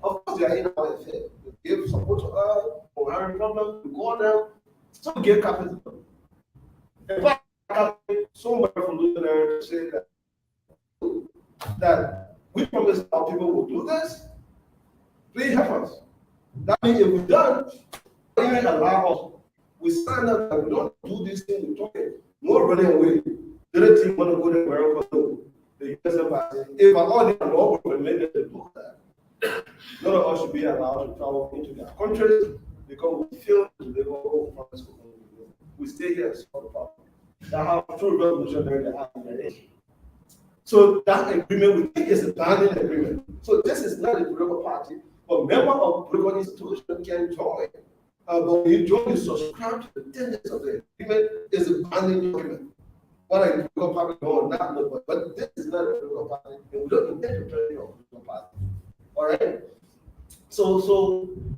Of course, they are in our affairs. We give support to us, or having problems, we call them. So we give copies to them. In fact, so much revolutionary to say that we promise our people will do this. Please help us. That means if we don't even allow us, we stand up and we don't do this thing, we talk it. No running away. The other team want to go to America, no. The US embassy. If all the law would permit them to do that, none of us should be allowed to travel into their countries because we feel they go from school. We stay here and solve the problem. That's how true revolutionary they are in their nation. So that agreement we think is a binding agreement. So this is not a political party, but member of political institution can join. But when you join, you subscribe to the tenets of the agreement. Is a binding document. What a political party no, not no, but this is not a political party, and we don't intend to turn it a political party. All right. So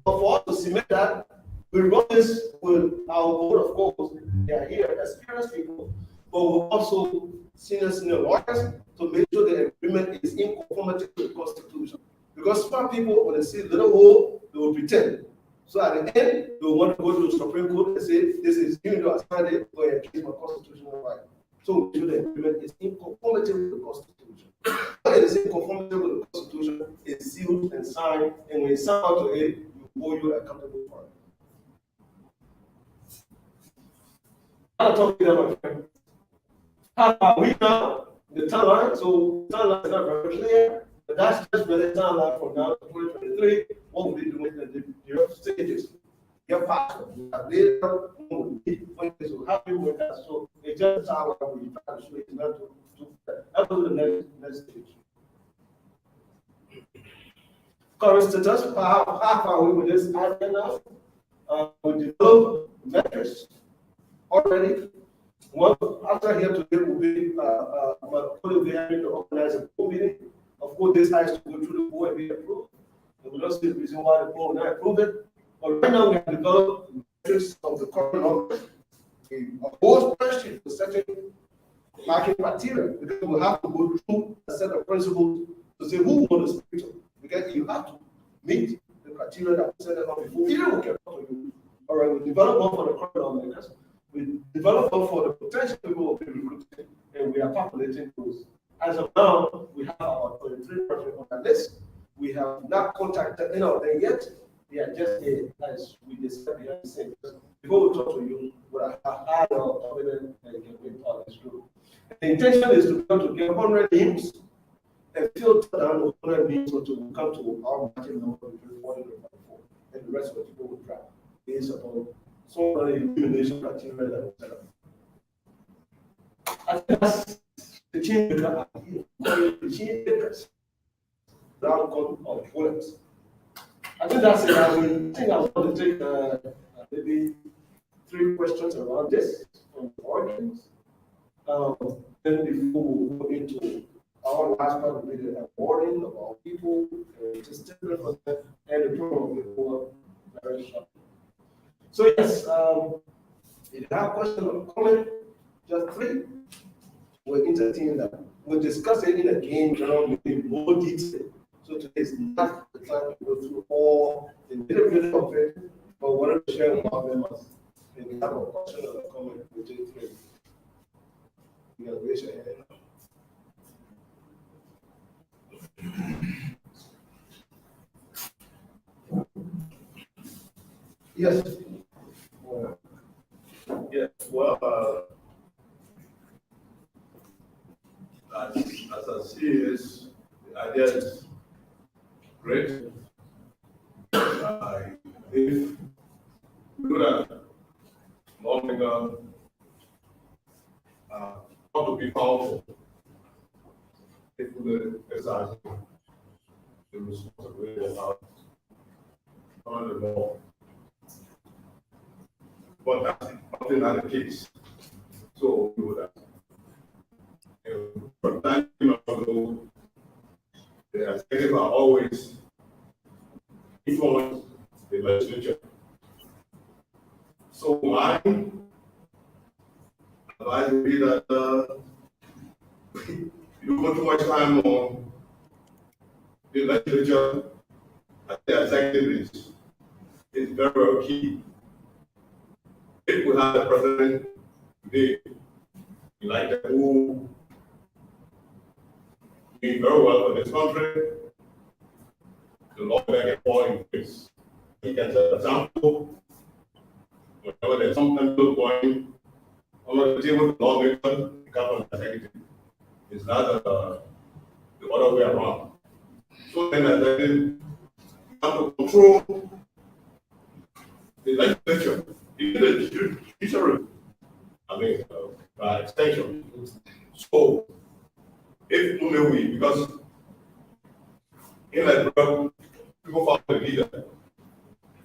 for us to cement that, we run this with our board of course. They are here, experienced people, but we're also senior lawyers to make sure the agreement is in conformity with the Constitution. Because smart people, when they see little hole, they will pretend. So at the end, they will want to go to the Supreme Court and say, this is you to assign it for a case of constitutional right. So make sure the agreement is in conformity with the Constitution. When it is in conformity with the Constitution, it's sealed and signed, and when you sign out to it, you hold you accountable for it. I'm talking about my friend. How are we now? The timeline, so the timeline is not very clear, but that's just the timeline from now to 2023. What will we do in the stages? Get faster. Later, so how do we work that? So it's just how we try to switch not to do that. I'll do the next stage. Current status, how far are we with this idea now? We develop metrics already. Well, after here today will be will be having to organize a board meeting. Of course, this has to go through the board and be approved. And we don't see the reason why the board will not approve it. But right now we have developed metrics of the current numbers. A whole spreadsheet for setting market criteria because we have to go through a set of principles to say who won the speak. Because you have to meet the criteria that we set up before. Even we can talk to you. All right, we develop one for the current lawmakers. We develop one for the potential people who will be recruited, and we are populating those. As of now, we have about 23 persons on that list. We have not contacted any of them yet. They are just here as we discussed behind the scenes. Before we talk to you, we have had our covenant and get with all this group. The intention is to come to get 100 names and filter down 100 names until we come to our matching number between 40 and 44, and the rest of the people will drop based upon some of the elimination criteria that we set up. I think that's the change maker, the change makers, the outcome of bullets. I think that's it. I think I want to take maybe 3 questions around this from the audience. Then before we go into our last part will be the awarding of our people, just for them, and the program will go very short. So yes, if you have questions or comment, just 3. We'll entertain that. We'll discuss it in a game general in more detail. So today is not the time to go through all the nitty-gritty of it, but we wanted to share with our members. If you have a question or a comment, we'll take 3. You gotta raise your hand. Yes. Yeah, well, is, the idea is great. If we do that, lawmaker ought to be powerful. If we exercise the responsibility of under the law. But that's often not the case. So we would from time ago, the executive are always influence the legislature. So my advice would be that you put too much time on the legislature at the executive is very, very key. If we have a president today, like that, who doing very well for this country, the law can fall in place. He can set an example. Whenever there's something going on the table, the lawmaker, the government executive. It's not the other way around. So then you have to control the legislature, even the judiciary, by extension. So, if only we, because in Liberia, people follow the leader.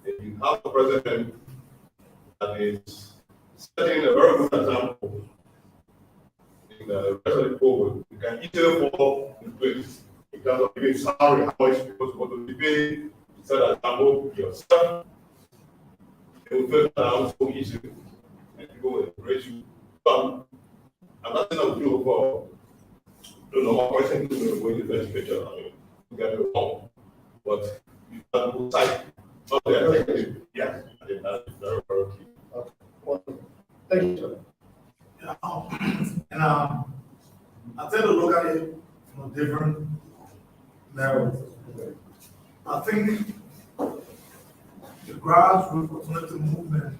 If you have a president that is setting a very good example in the rest of the world, you can easily fall in place in terms of giving salary, how much people supposed to be paid, set an example yourself. It will feel down so easily, and people will embrace you. But I'm not saying I would do for the normal person to the way the legislature, you get it wrong. But you have to sight of the executive. Yes, I think that's very, very key. Okay, wonderful. Thank you, sir. Yeah, I tend to look at it from a different level. I think the grassroots alternative movement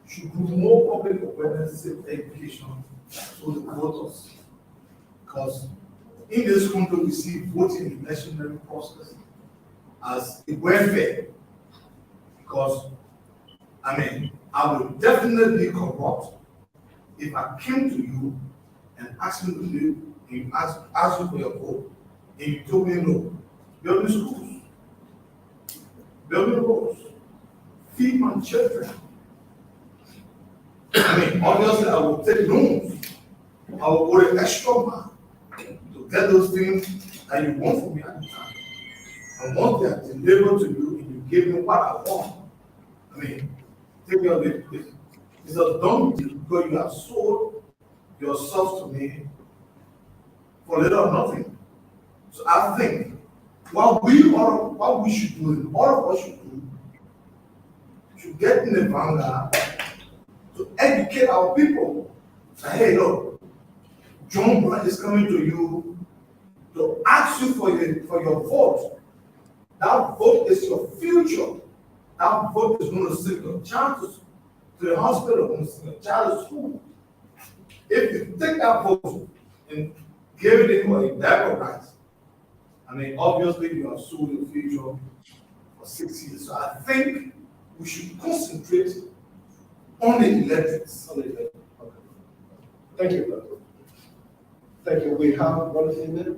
should do more public awareness and education to the voters. Because in this country, we see voting electionary process as a welfare. Because, I will definitely be corrupt if I came to you and asked me to do, and asked you for your vote, and you told me no. Building schools, building roads, feed my children. Obviously, I will take loans. I will go the extra mile to get those things that you want from me at the time. And once they are delivered to you and you give me what I want, take care of it. It's a dumb deal because you have sold yourself to me for little or nothing. So I think what we should do, and all of us should get in the vanguard to educate our people. Say, hey, look, John Brown is coming to you to ask you for your vote. That vote is your future. That vote is going to send your child to the hospital, going to send your child to school. If you take that vote and give it for a diaper rights, obviously you have sold your future for 6 years. So I think we should concentrate on the elections. Okay. Thank you, brother. Thank you. We have 1 minute.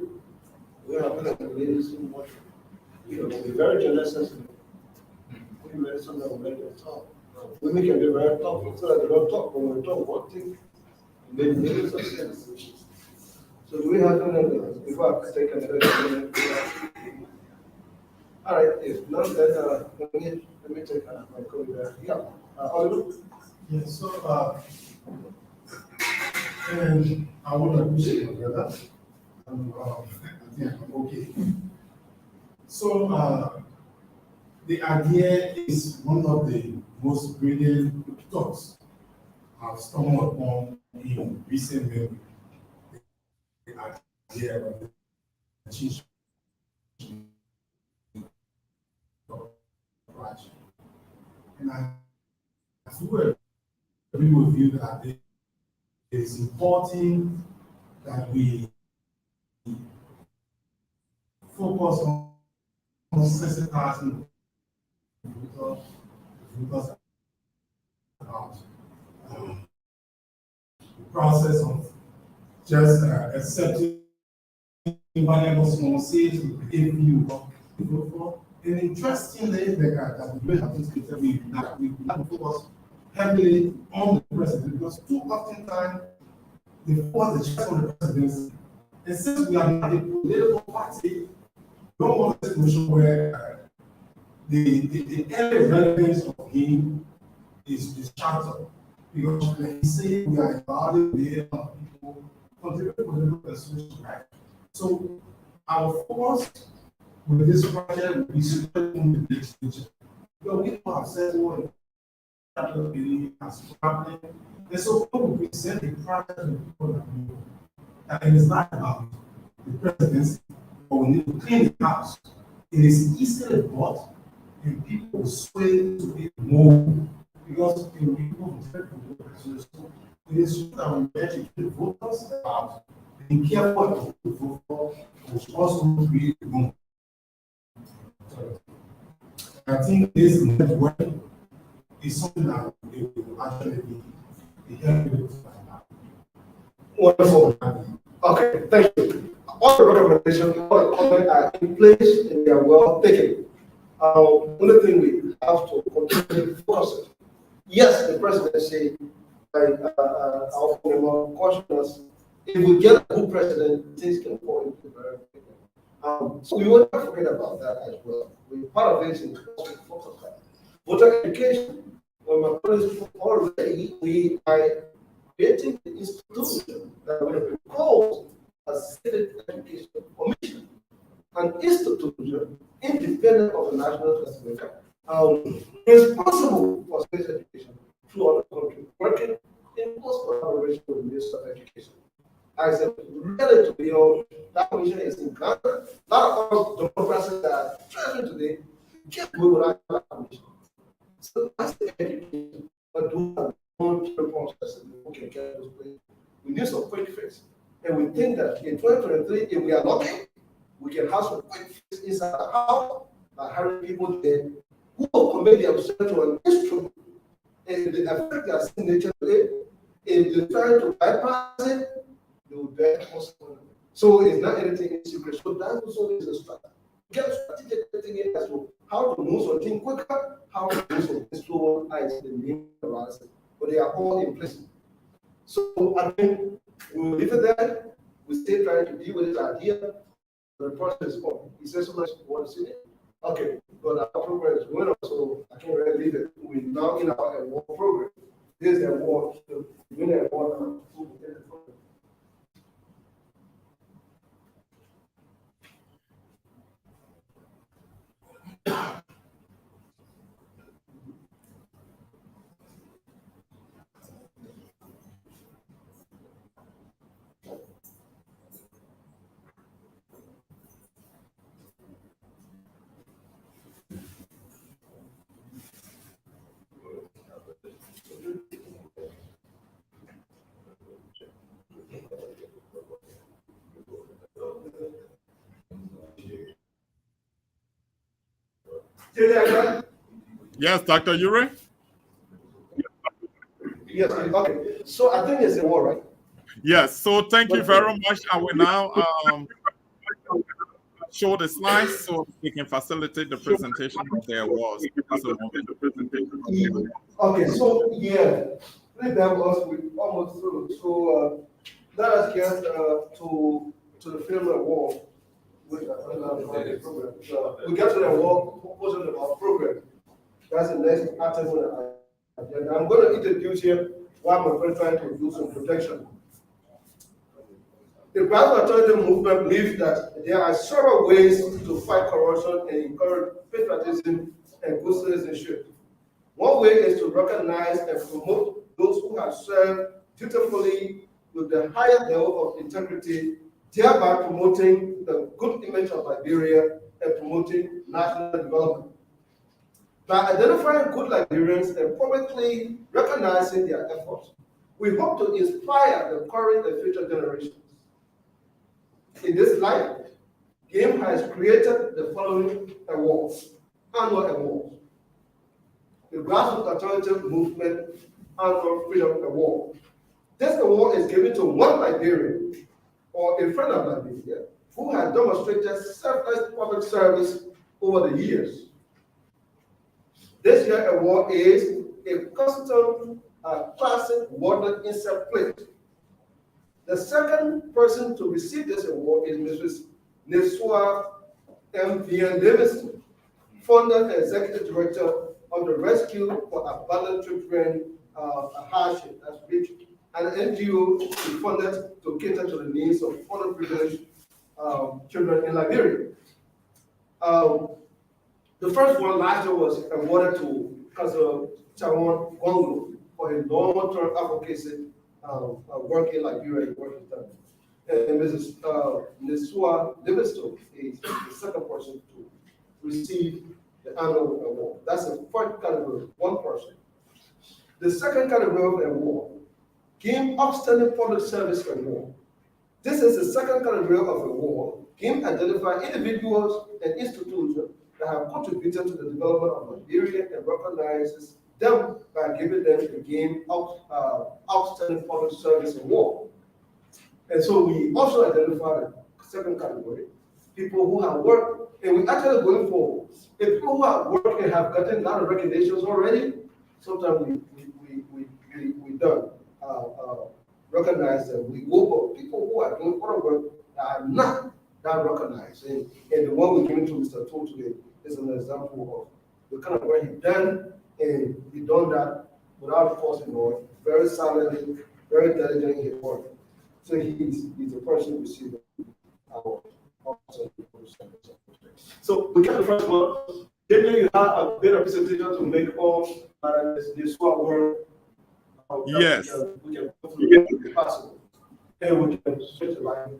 We have ladies who want to be very generous. We made some that will make it talk. We make it be very thoughtful so that they don't talk when we talk one thing. Then there is some sense. So do we have another before I take another minute? All right, if not, then let me take my colleague there. Yeah, Oliver? Yes, so, and I want to appreciate my brother. I think I'm okay. So, the idea is one of the most brilliant thoughts I've stumbled upon in recent memory. The idea of the change. And I fully agree with you that it is important that we focus on sensitizing voters about the process of just accepting valuable small seeds if you vote for. And interestingly, that we have to say that we have to focus heavily on the president because too often times they focus the checks on the presidency. And since we are not a political party, we don't want a situation where the early relevance of him is shattered. Because when he say we are involved in the people contribute to the persuasion, right? So our focus with this project will be spread on the legislature. Because we don't have certain what as problem. And so when we present the project to people that we know, and it's not about the presidency, but we need to clean the house. It is easily bought, and people will sway to it more because people will take the presidency. It is true that we educate the voters about being careful about the vote for, which also be wrong. I think this network is something that will actually be helpful. Wonderful. Okay, thank you. All the recommendations, all the comments are in place and they are well taken. Only thing we have to continue to focus on. Yes, the presidency, our former cautioners, if we get a good president, things can fall into the very so we won't forget about that as well. Part of it is in focus on that. Voter education, when my parents already, we are creating the institution that will be called a civic education commission, an institution independent of the national assembly, responsible for space education throughout the country, working in close collaboration with the Minister of Education. I said, really to be honest, that commission is in Ghana. A lot of us democracies that are trying today can't move without that commission. So that's the education, but do our own process and we can get those places. We need some quick fix. And we think that in 2023, if we are lucky, we can have some quick fix inside the house by having people there who will commit themselves to an instrument and they affect their signature to it. If they try to bypass it, they will bear consequences. So it's not anything in secret. So that also is a strategy. Get strategic thinking as to how to move something quicker, how to move something slower, as the name around it. But they are all in place. So I mean, we will leave it there. We still trying to deal with this idea. The process is on. He says so much want to see it. Okay, but our program is going on, so I can't really leave it. We're now in our award program. This is the award, the winner award. Yes, Dr. Ure? Yes, okay. So I think it's a war, right? Yes, so thank you very much. I will now show the slides so we can facilitate the presentation of the awards. Okay, so yeah, let them us we almost through. So let us get to the film award. With program. We get to the award proposal of our program. That's the next item on the agenda. I'm going to introduce here why my friend trying to do some protection. The grassroots authority movement believes that there are several ways to fight corruption and encourage patriotism and good citizenship. One way is to recognize and promote those who have served dutifully with the highest level of integrity, thereby promoting the good image of Liberia and promoting national development. By identifying good Liberians and publicly recognizing their efforts, we hope to inspire the current and future generations. In this light, GAM has created the following awards, annual awards. The Grassroots Alternative Movement Annual Freedom Award. This award is given to one Liberian or a friend of Liberia who has demonstrated selfless public service over the years. This year's award is a custom classic water insert plate. The second person to receive this award is Mrs. Nesua M. Livingston, founder and executive director of the Rescue for Abandoned Children Hardship, that's RICH, an NGO funded to cater to the needs of underprivileged children in Liberia. The first one last year was awarded to Cousin Chawan Gongo for his long-term advocacy work in Liberia and work he's done. And Mrs. Nesua Livingston is the second person to receive the annual award. That's the first category, one person. The second category of award, GAM Outstanding Public Service Award. This is the second category of award. GAM identifies individuals and institutions that have contributed to the development of Liberia and recognizes them by giving them the GAM Outstanding Public Service Award. And so we also identify the second category, people who have worked, and we actually going for people who have worked and have gotten a lot of recognitions already. Sometimes we don't recognize them. We go for people who are doing other work that are not that recognized. And the one we're giving to Mr. Toll today is an example of the kind of work he done, and he done that without forcing on, very silently, very diligent in his work. So he's a person who received our awesome. So we get the first one. Then you have a better presentation to make all this work. Yes. We can go through it possible. And we can switch the line.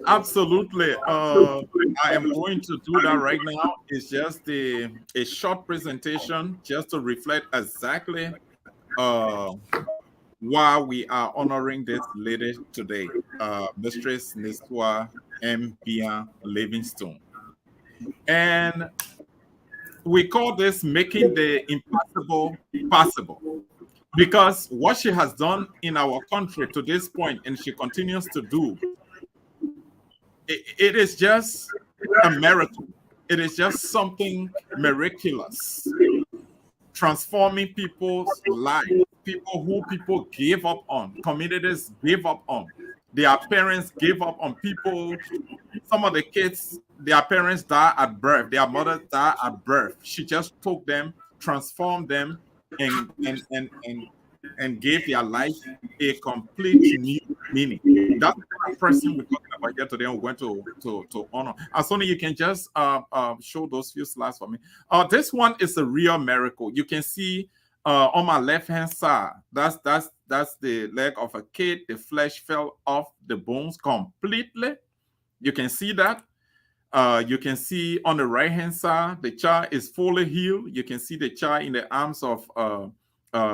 Absolutely. I am going to do that right now. It's just a short presentation just to reflect exactly why we are honoring this lady today, Mistress Nesua M. Livingston. And we call this making the impossible possible, because what she has done in our country to this point, and she continues to do, it is just a miracle. It is just something miraculous, transforming people's lives, people gave up on, communities gave up on, their parents gave up on people. Some of the kids, their parents died at birth, their mothers died at birth. She just took them, transformed them, and gave their life a complete new meaning. That's the kind of person we're talking about here today. We're going to honor. Asoni, you can just show those few slides for me. This one is a real miracle. You can see on my left hand side, that's the leg of a kid. The flesh fell off the bones completely. You can see that. You can see on the right hand side, the child is fully healed. You can see the child in the arms of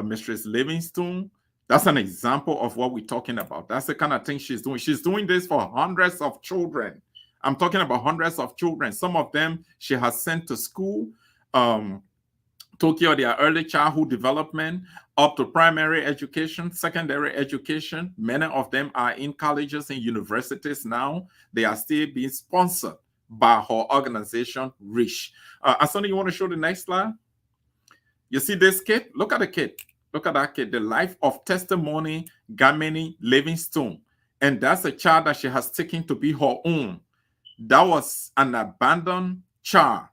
Mistress Livingston. That's an example of what we're talking about. That's the kind of thing she's doing. She's doing this for hundreds of children. I'm talking about hundreds of children. Some of them she has sent to school, took care of their early childhood development, up to primary education, secondary education. Many of them are in colleges and universities now. They are still being sponsored by her organization, RICH. Asani, you want to show the next slide? You see this kid? Look at the kid. Look at that kid. The life of testimony, Gamini Livingston. And that's a child that she has taken to be her own. That was an abandoned child.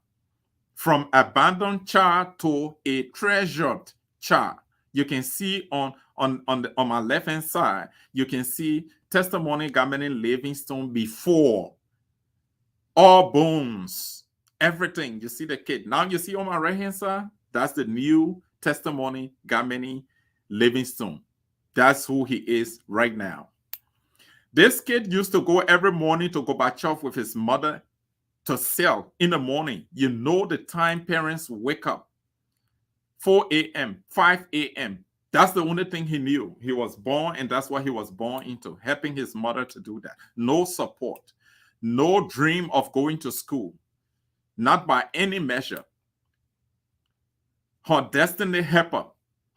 From abandoned child to a treasured child. You can see on my left-hand side, you can see testimony Gamini Livingston before. All bones, everything. You see the kid. Now you see on my right-hand side, that's the new testimony Gamini Livingston. That's who he is right now. This kid used to go every morning to Gorbachev with his mother to sell in the morning. You know the time parents wake up. 4 a.m., 5 a.m. That's the only thing he knew. He was born, and that's what he was born into, helping his mother to do that. No support. no dream of going to school, not by any measure. Her destiny helper,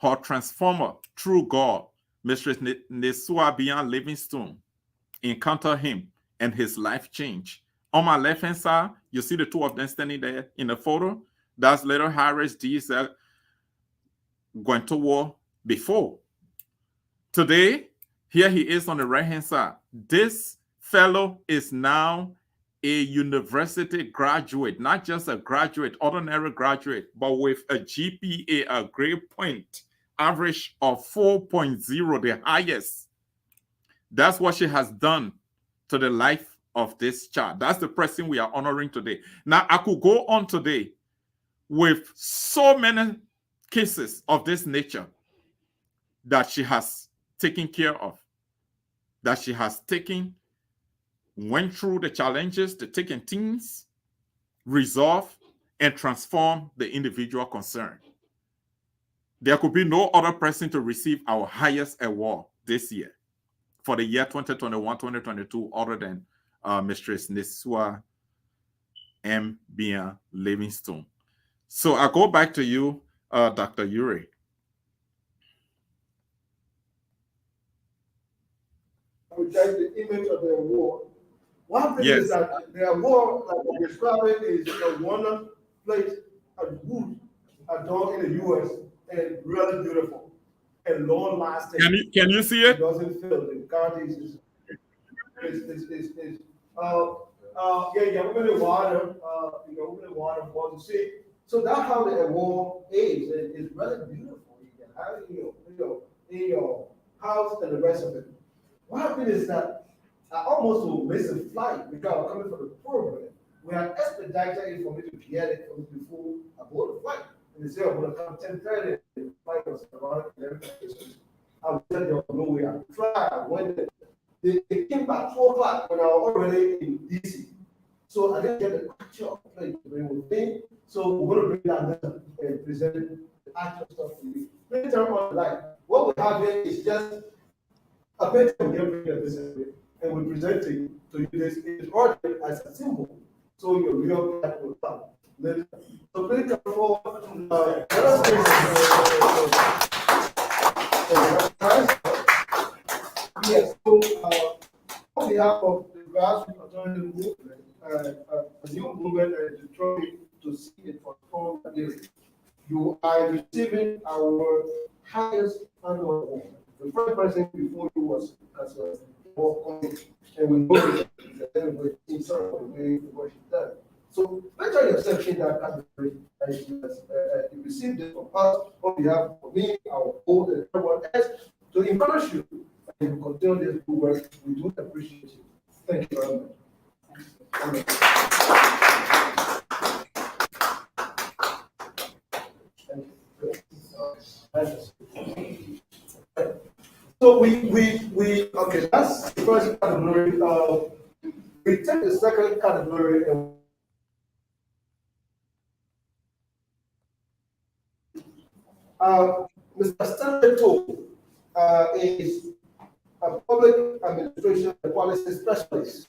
her transformer through God, Mistress Nesua Bian Livingstone, encountered him and his life changed. On my left hand side, you see the two of them standing there in the photo. That's little Harris Diesel going to war before. Today, here he is on the right hand side. This fellow is now a university graduate, not just a graduate, ordinary graduate, but with a GPA, a grade point average of 4.0, the highest. That's what she has done to the life of this child. That's the person we are honoring today. Now, I could go on today with so many cases of this nature that she has taken care of, that she has taken, went through the challenges, the taken things, resolve, and transform the individual concerned. There could be no other person to receive our highest award this year for the year 2021-2022 other than Mistress Nesua M. Bia Livingstone. So I go back to you, Dr. Yuri. Project the image of the award. One thing Yes. is that the award, like I described it, is a one plate of wood adorned in the US and really beautiful and long lasting. Can you see It it? doesn't fill. The guard is open the water, open the water for to see. So that's how the award is. It's really beautiful. You can have it in your house and the rest of it. What happened is that I almost will miss a flight because I'm coming from the program. We had expedited it for me to get it before I board the flight. And they said I'm going to come 10:30. The flight was around 11. I was telling them no way. I tried. I went there. They came back 4 o'clock when I was already in DC. So I didn't get the actual plate to bring with me. So we're going to bring that down and present the actual stuff to you. Later on, like what we have here is just a picture of the and we present it to you. This is ordered as a symbol, so your real life will come. So please come forward. Yes, so on behalf of the grassroots alternative movement, a new movement in Detroit to see it transform the you are receiving our highest annual award. The first person before you was as a and we know that in some way what she done. So better yourself in that category as you received it from us on behalf of me, our board, and everyone else to encourage you and you continue this good work. We do appreciate you. Thank you very much. So we okay, that's the first category. We take the second category and Mr. Stanley Toll is a public administration and policy specialist.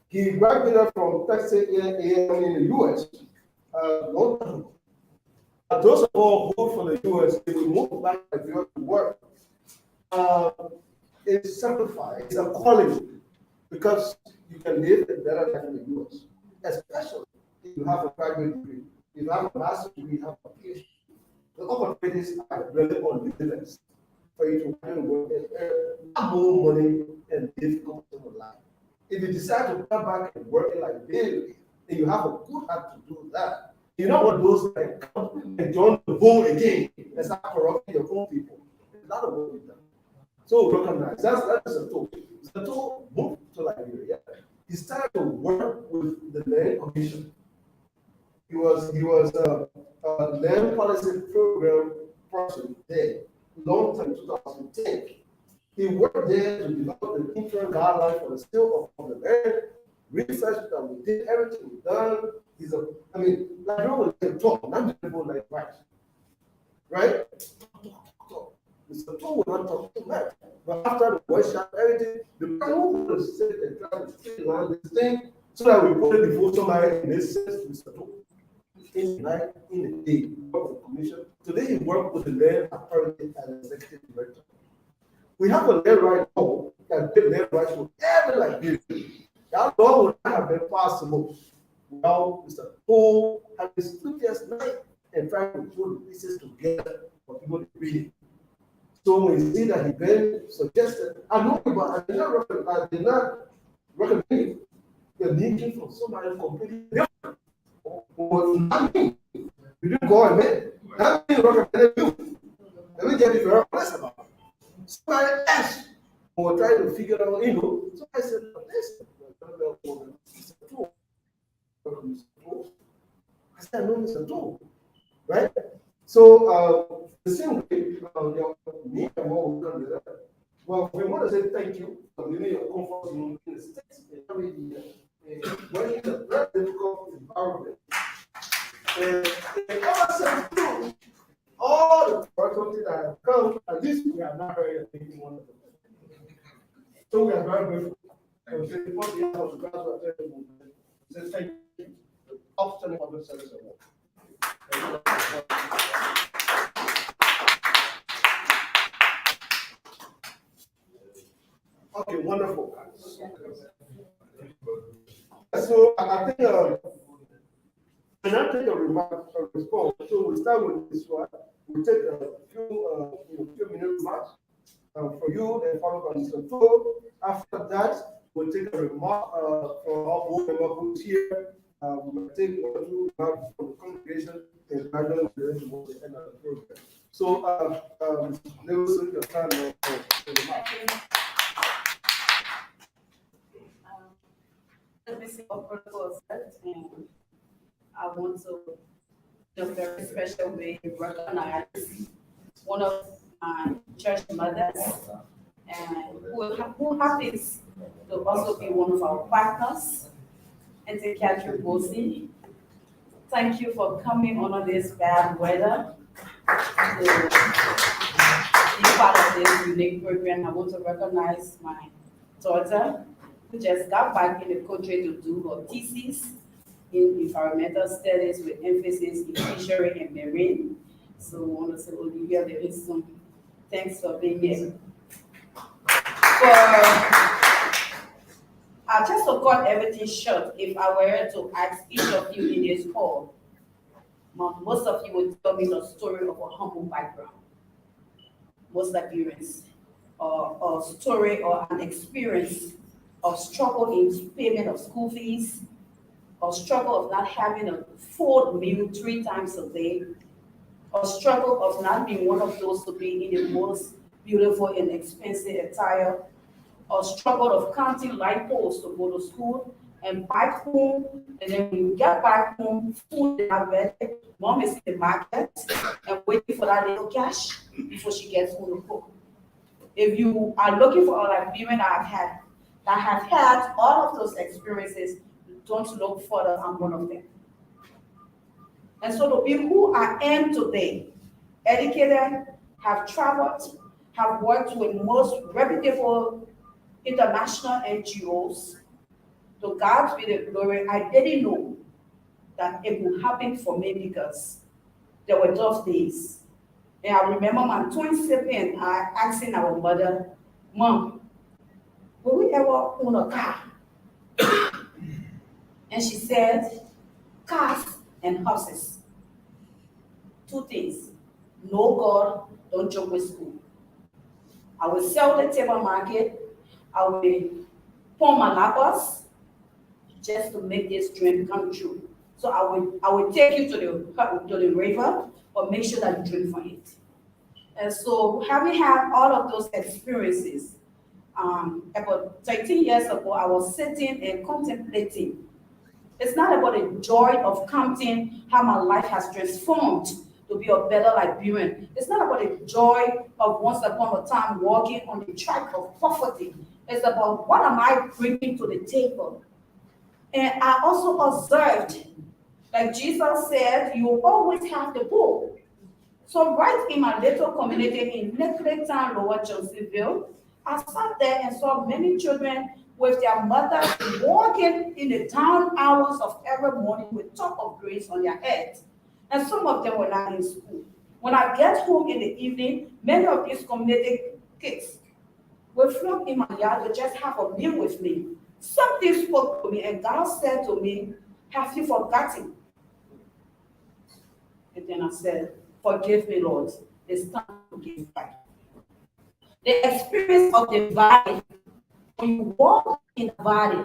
He graduated from Texas A&M in the US long time ago. Those of all who from the US, they will move back to work. It's sacrifice, it's a calling, because you can live a better life in the US, especially if you have a graduate degree, if you have a master's degree, you have a PhD. The opportunities are really unlimited for you to work and earn more money and live comfortable life. If you decide to come back and work like daily, and you have a good heart to do that, you know what those like come and join the vote again and start corrupting your own people. There's a lot of work with them. So recognize that's a tool. The tool moved to Liberia. He started to work with the land commission. He was a land policy program person there, long time, 2010. He worked there to develop the interim guidelines for the sale of the land, research that we did, everything we done. Like no can talk, not people like right? Mr. Tool will not talk too much. But after the workshop, everything, the person who will sit and try to streamline this thing so that we put it before somebody in this sense, Mr. Tool. In the night, in the day, work with the commission. Today he worked with the land authority as executive director. We have a land right now that give land rights to every Liberian. That law would not have been possible without Mr. Paul having sleepless night and trying to put the pieces together for people to read it. So when you see that he been suggested, I know, but I did not recommend the need for somebody completely different. Or not me. You didn't go and make that means recommended you. Let me get it very honest about it. Somebody else or try to figure out, so I said, listen, I said, no, Mr. Tool, right? So the same way, me and what we're going to do. Well, we want to say thank you for giving your comfort in the States and every year. When in a very difficult environment. And ever since too, all the opportunities that have come, at least we have not heard anything one of them. So we are very grateful. And say, what the house of God was there, say thank you. The Outstanding Public Service Award. Okay, wonderful. So I think and I take a remark or response. So we start with this one. We take a few minute remarks for you and followed by Mr. Toll. After that, we'll take a remark for our board member who's here. We will take one or two remarks from the congregation and gradually we're going to the end of the program. So, Nelson, your time for the remarks. Let me see what protocol said, and I want to, in a very special way, recognize one of my church mothers, and who happens to also be one of our partners, and to Catherine Bosi. Thank you for coming on this bad weather to be part of this unique program. I want to recognize my daughter, who just got back in the country to do her thesis in environmental studies with emphasis in fishery and marine. So I want to say, Olivia, there is some thanks for being here. Just to cut everything short, if I were to ask each of you in this call, most of you would tell me the story of a humble background. Most Liberians, or a story or an experience of struggle in payment of school fees, or struggle of not having a full meal 3 times a day, or struggle of not being one of those to be in the most beautiful and expensive attire, or struggle of counting light poles to go to school and back home, and then when you get back home, food is not ready, mom is in the market and waiting for that little cash before she gets home to cook. If you are looking for a Liberian that have had all of those experiences, don't look further. I'm one of them. And so the people who I am today, educated, have traveled, have worked with most reputable international NGOs, to God be the glory. I didn't know that it would happen for me because there were tough days. And I remember my twin sibling asking our mother, Mom, will we ever own a car? And she said, cars and horses. 2 things. No God, don't joke with school. I will sell the table market. I will pawn my lappers just to make this dream come true. So I will take you to the river, but make sure that you drink from it. And so having had all of those experiences, about 13 years ago, I was sitting and contemplating. It's not about the joy of counting how my life has transformed to be a better Liberian. It's not about the joy of once upon a time walking on the track of poverty. It's about what am I bringing to the table. And I also observed, like Jesus said, you always have the poor. So right in my little community in Netflix Town, Lower Johnsonville, I sat there and saw many children with their mothers walking in the down hours of every morning with top of grades on their heads. And some of them were not in school. When I get home in the evening, many of these community kids will flock in my yard to just have a meal with me. Something spoke to me, and God said to me, "Have you forgotten?" And then I said, "Forgive me, Lord. It's time to give back." The experience of the valley, when you walk in the valley,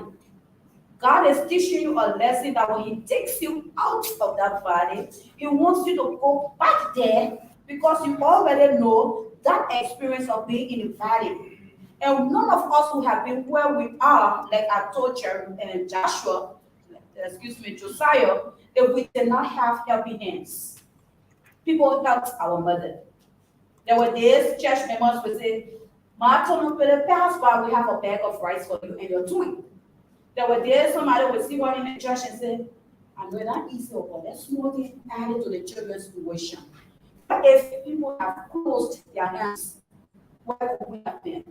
God is teaching you a lesson that when He takes you out of that valley, He wants you to go back there because you already know that experience of being in the valley. And none of us who have been where we are, like I told you and Joshua, Josiah, if we did not have helping hands. People helped our mother. There were days church members would say, "Ma, told me to pass by, we have a bag of rice for you and your twin." There were days somebody would see one in the church and say, "I know that easy, but that small thing added to the children's tuition." But if people have closed their hands, where could we have been?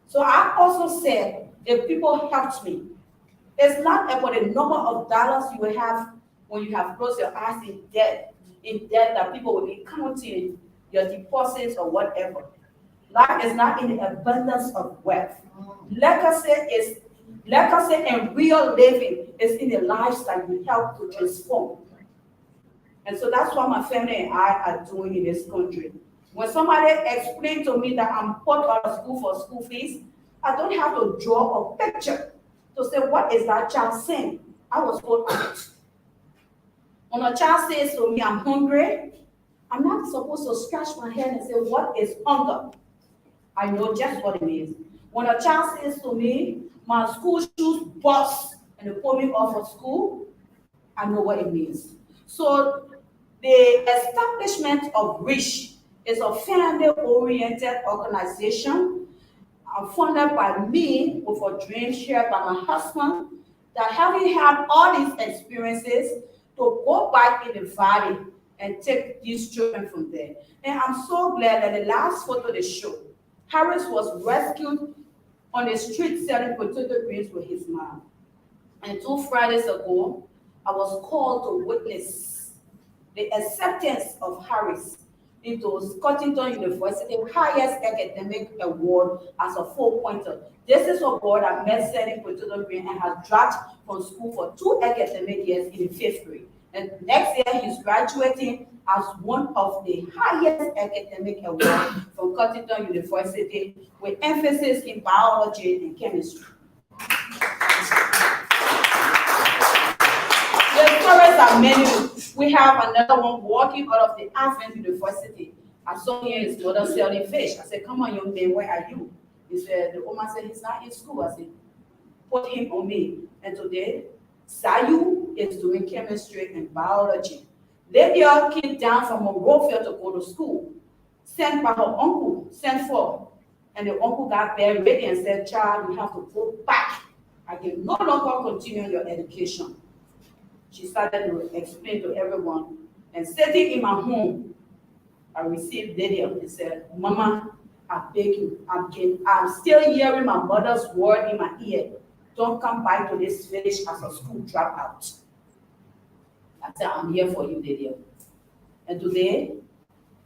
So I also said, if people helped me, it's not about the number of dollars you will have when you have closed your eyes in debt that people will be counting your deposits or whatever. Life is not in the abundance of wealth. Legacy and real living is in the lives that you help to transform. And so that's what my family and I are doing in this country. When somebody explained to me that I'm put out of school for school fees, I don't have to draw a picture to say, what is that child saying? I was put out. When a child says to me, "I'm hungry," I'm not supposed to scratch my head and say, "What is hunger?" I know just what it means. When a child says to me, "My school shoes bust," and they pull me off of school, I know what it means. So the establishment of REACH is a family-oriented organization funded by me with a dream shared by my husband, that having had all these experiences, to go back in the valley and take these children from there. And I'm so glad that the last photo they showed, Harris was rescued on the street selling potato greens with his mom. And 2 Fridays ago, I was called to witness the acceptance of Harris into Cottington University highest academic award as a 4-pointer. This is a boy that met selling potato green and has dropped from school for 2 academic years in the 5th grade. And next year he's graduating as one of the highest academic awards from Cottington University with emphasis in biology and chemistry. The stories are many. We have another one walking out of the Advent University. I saw him and his mother selling fish. I said, "Come on, young man, where are you?" He said, the woman said, "He's not in school." I said, "Put him on me." And today, Sayu is doing chemistry and biology. Lydia came down from Monrovia to go to school, sent by her uncle, sent for. And the uncle got very ready and said, "Child, you have to go back. I can no longer continue your education." She started to explain to everyone. And sitting in my home, I received Lydia and said, "Mama, I beg you, I'm still hearing my mother's word in my ear. Don't come back to this village as a school dropout." I said, "I'm here for you, Lydia." And today,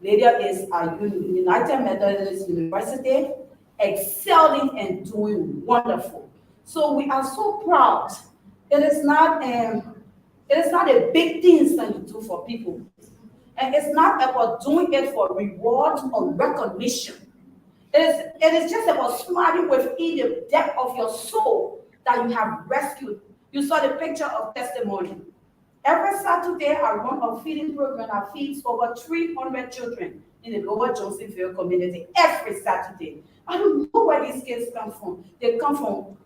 Lydia is at United Methodist University, excelling and doing wonderful. So we are so proud. It is not a big thing that you do for people. And it's not about doing it for reward or recognition. It is just about smiling within the depth of your soul that you have rescued. You saw the picture of testimony. Every Saturday, I run a feeding program that feeds over 300 children in the Lower Johnsonville community every Saturday. I don't know where these kids come from. They come from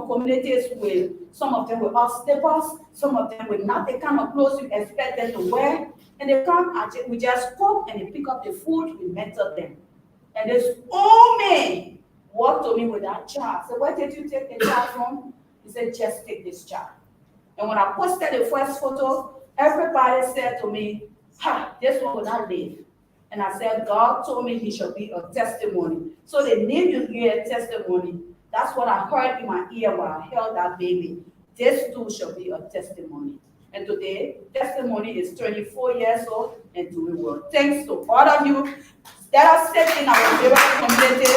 communities with, some of them with slippers, some of them with not the kind of clothes you expect them to wear. And they come, we just cook and they pick up the food, we mentor them. And this old man walked to me with that child. I said, "Where did you take the child from?" He said, "Just take this child." And when I posted the first photo, everybody said to me, "Ha, this one will not live." And I said, God told me he should be a testimony. So the name you hear, testimony, that's what I heard in my ear while I held that baby. This too shall be a testimony. And today, testimony is 24 years old and doing well. Thanks to all of you that are set in our various communities,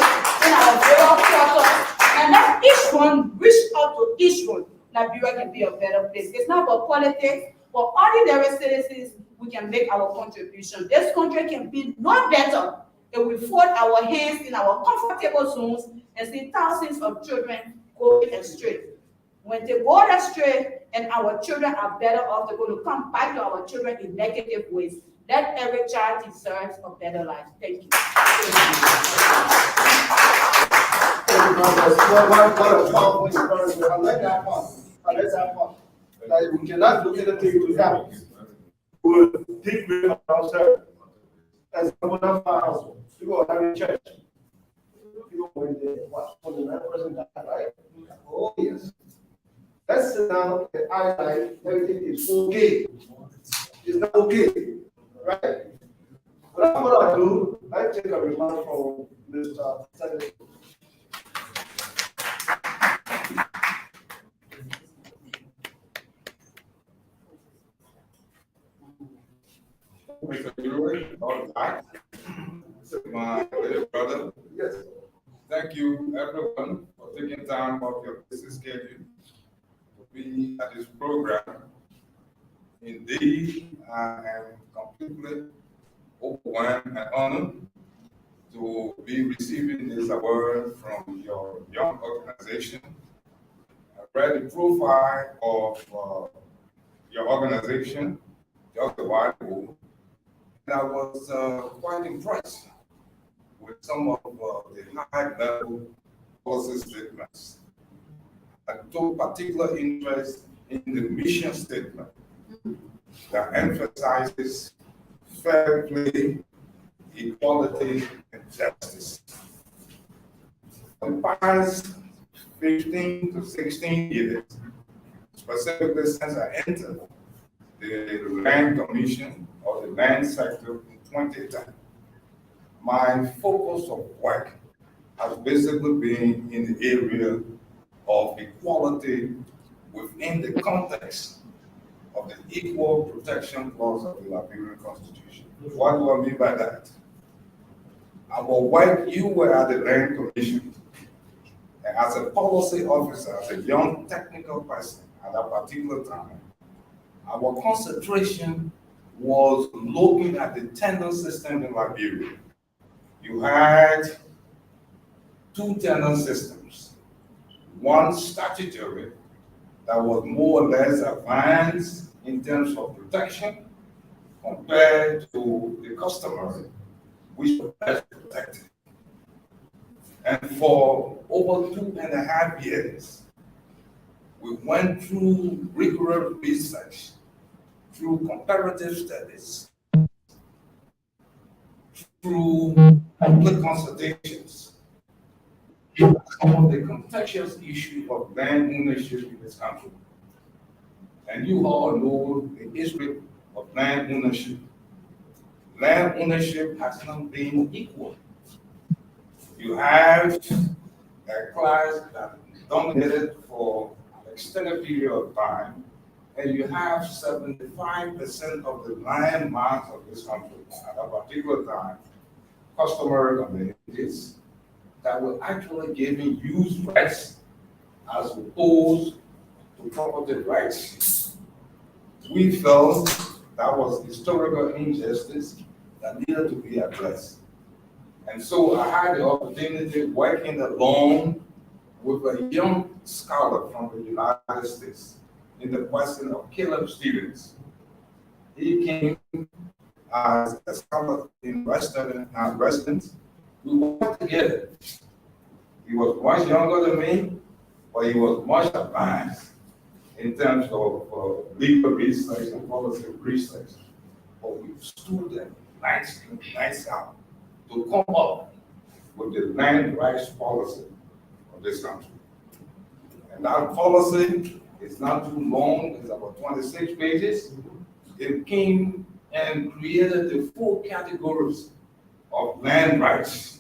in our various quarters, and let each one reach out to each one. Liberia can be a better place. It's not about politics, but ordinary citizens, we can make our contribution. This country can be no better if we fold our hands in our comfortable zones and see thousands of children going astray. When they go astray and our children are better off, they're going to come back to our children in negative ways. That every child deserves a better life. Thank you. What a powerful encouragement. I like that part. I like that part. That we cannot do anything to help. We will deal with ourselves. As a one of our household, you go have a church. You go in there, what, for the right person died, right? Oh, yes. Let's sit down and act like everything is okay. It's not okay, right? What I'm gonna do, I take a remark from Mr. Senator. Mr. Brewer, all right. My little brother. Yes. Thank you, everyone, for taking time off your busy schedule to be at this program. Indeed, I am completely overwhelmed and honored to be receiving this award from your young organization. I read the profile of your organization just a while ago, and I was quite impressed with some of the high-level policy statements. I took particular interest in the mission statement that emphasizes fair play, equality, and justice. For the past 15 to 16 years, specifically since I entered the Land Commission or the land sector in 2010, my focus of work has basically been in the area of equality within the context of the Equal Protection Clause of the Liberian Constitution. What do I mean by that? Our work, you were at the Land Commission, and as a policy officer, as a young technical person at that particular time, our concentration was looking at the tenant system in Liberia. You had two tenant systems, one statutory that was more or less advanced in terms of protection compared to the customary, which was less protected. And for over 2.5 years, we went through rigorous research, through comparative studies, through public consultations, some of the contentious issue of land ownership in this country. And you all know the history of land ownership. Land ownership has not been equal. You have a class that dominated for an extended period of time, and you have 75% of the land mass of this country at a particular time, customary communities that were actually giving use rights as opposed to property rights. We felt that was historical injustice that needed to be addressed. And so I had the opportunity working along with a young scholar from the United States in the question of Caleb Stevens. He came as a scholar in residence. We worked together. He was much younger than me, but he was much advanced in terms of legal research and policy research. But we stood there nights out to come up with the land rights policy of this country. And that policy is not too long, it's about 26 pages. It came and created the 4 categories of land rights.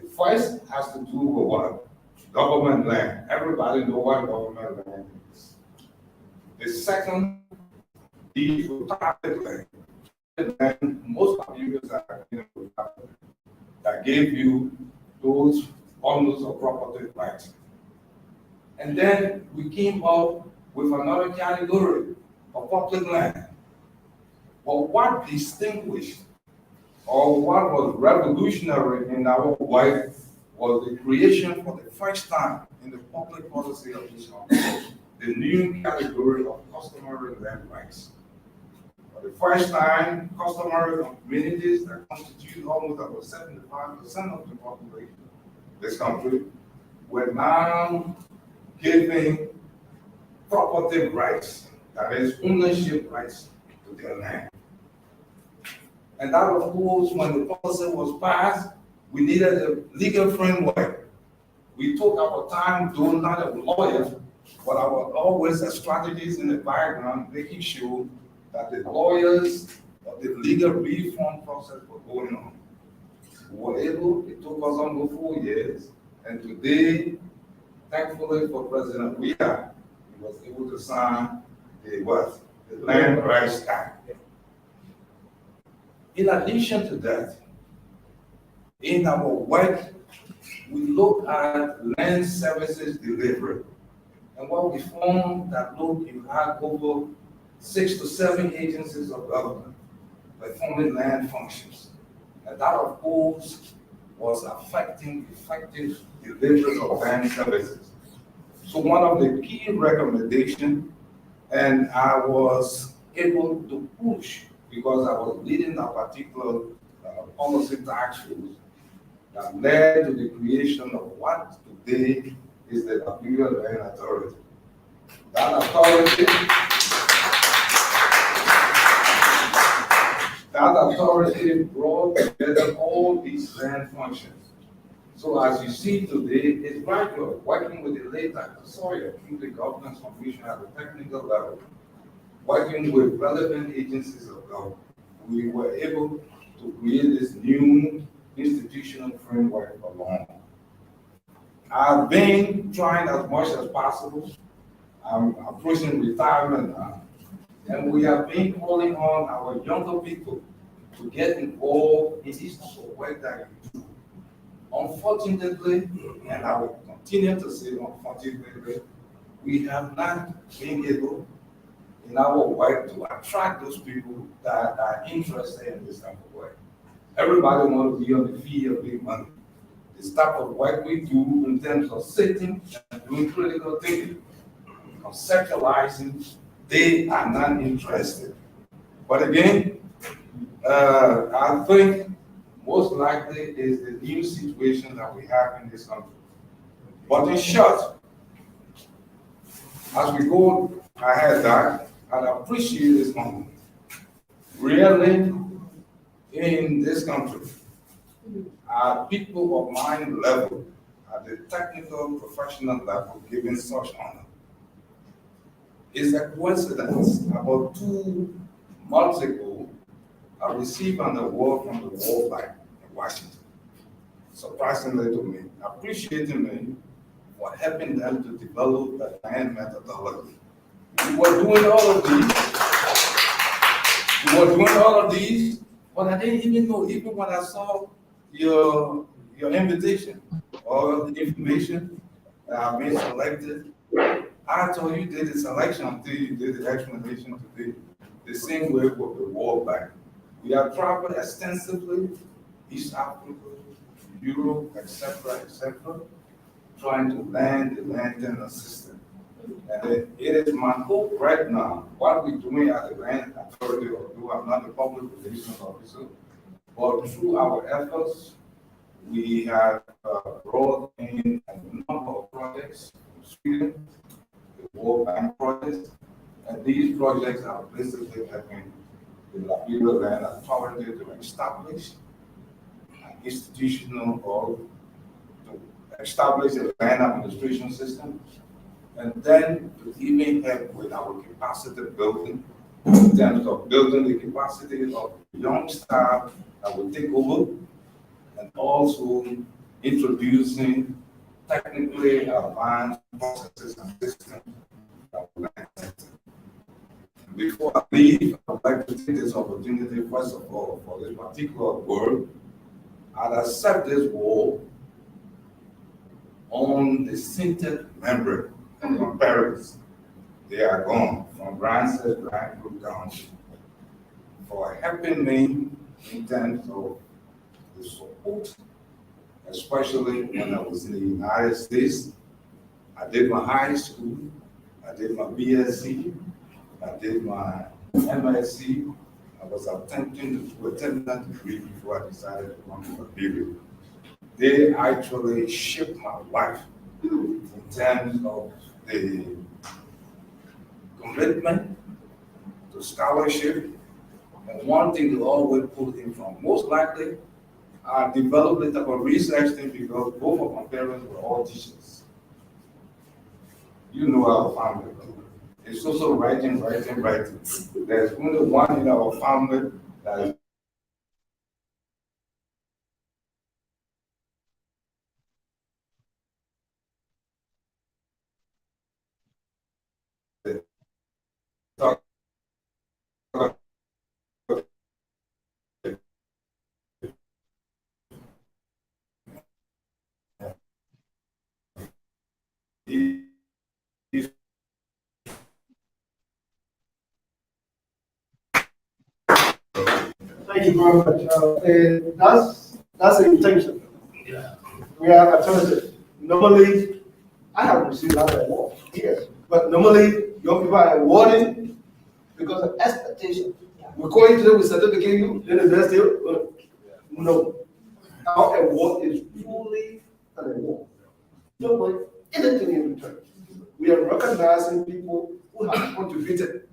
The first has to do with what? Government land. Everybody know what government land is. The second deals with private land. And most Americans are that gave you those owners of property rights. And then we came up with another category of public land. But what distinguished or what was revolutionary in our way was the creation for the first time in the public policy of this country, the new category of customary land rights. For the first time, customary communities that constitute almost about 75% of the population of this country were now giving property rights, that is ownership rights to their land. And that, of course, when the policy was passed, we needed a legal framework. We took our time doing not a lawyer, but I was always a strategist in the background, making sure that the lawyers of the legal reform process were going on. We were able, it took us almost 4 years, and today, thankfully for President Weah, he was able to sign the what? The Land Rights Act. In addition to that, in our work, we look at land services delivery. And what we found that, look, you have over 6 to 7 agencies of government performing land functions. And that, of course, was affecting effective delivery of land services. So one of the key recommendations, and I was able to push because I was leading that particular policy task force that led to the creation of what today is the Liberia Land Authority. That authority brought together all these land functions. So as you see today, it's right here, working with the late Sawyer through the governance commission at the technical level, working with relevant agencies of government, we were able to create this new institutional framework for long. I've been trying as much as possible. I'm approaching retirement now, and we have been calling on our younger people to get involved in this work that we do. Unfortunately, and I will continue to say unfortunately, we have not been able in our work to attract those people that are interested in this type of work. Everybody wants to be on the field of big money. This type of work we do in terms of sitting and doing critical thinking, conceptualizing, they are not interested. But again, I think most likely is the new situation that we have in this country. But in short, as we go ahead, that I appreciate this moment. Really, in this country, people of mind level, at the technical, professional level, given such honor. It's a coincidence. About 2 months ago, I received an award from the World Bank in Washington. Surprisingly to me, appreciating me for helping them to develop the land methodology. We were doing all of these, but I didn't even know, even when I saw your invitation or the information that I've been selected, I told you did the selection until you did the explanation today. The same way with the World Bank. We have traveled extensively, East Africa, Europe, etc., trying to land the land tenure system. And it is my hope right now, what we're doing at the Land Authority, although I'm not a public relations officer, but through our efforts, we have brought in a number of projects from Sweden, the World Bank projects, and these projects are basically helping the Liberia Land Authority to establish an institutional or to establish a land administration system, and then to even help with our capacity building in terms of building the capacity of young staff that will take over, and also introducing technically advanced processes and systems that will enhance. Before I leave, I would like to take this opportunity, first of all, for this particular work. I'd accept this role on the sintered membrane from my parents. They are gone from Branson, Grand County, for helping me in terms of the support, especially when I was in the United States. I did my high school, I did my BSc, I did my MSc. I was attempting to attend that degree before I decided to come to Liberia. They actually shaped my life in terms of the commitment to scholarship. And one thing they always put in from, most likely, I developed a type of research thing because both of my parents were all teachers. You know our family. It's also writing. There's only one in our family that is Thank you very much. And that's the intention. We are alternative. Normally, I have received that award, yes, but normally young people are awarded because of expectation. We call you today, we certificate you, then the next day, no. Our award is fully an award. No one, anything in return. We are recognizing people who have contributed.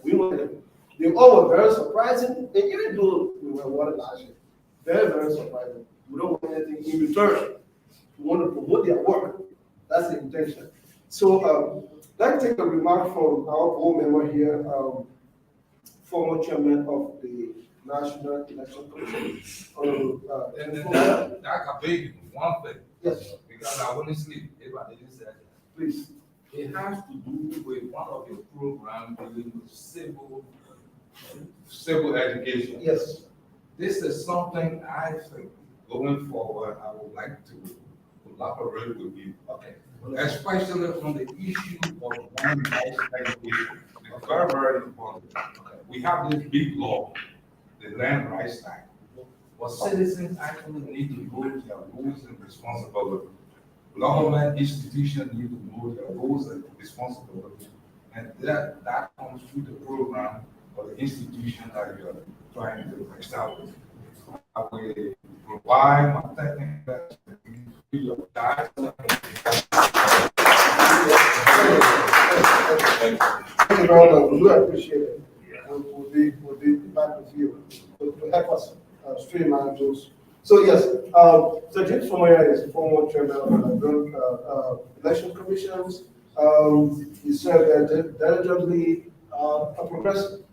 We want them. They all were very surprising, and even though we were awarded last year, very surprising. We don't want anything in return. We want to promote their work. That's the intention. So, let's take a remark from our board member here, former chairman of the National Election Commission. and that can be one thing. Yes, Because I wouldn't sleep if I didn't say that. please. It has to do with one of your programs dealing with civil education. Yes. This is something I think going forward, I would like to collaborate with you. Okay. Especially on the issue of land rights education. It's very important. We have this big law, the Land Rights Act. But citizens actually need to know their roles and responsibilities. Government institutions need to know their roles and responsibilities. And that comes through the program or the institution that you're trying to establish. I will provide my technical expertise to your guys. Thank you very much. We do appreciate it. We'll be back with you to help us streamline those. So yes, so James Fomoya is former chairman of the election commissions. He served diligently, a progressive.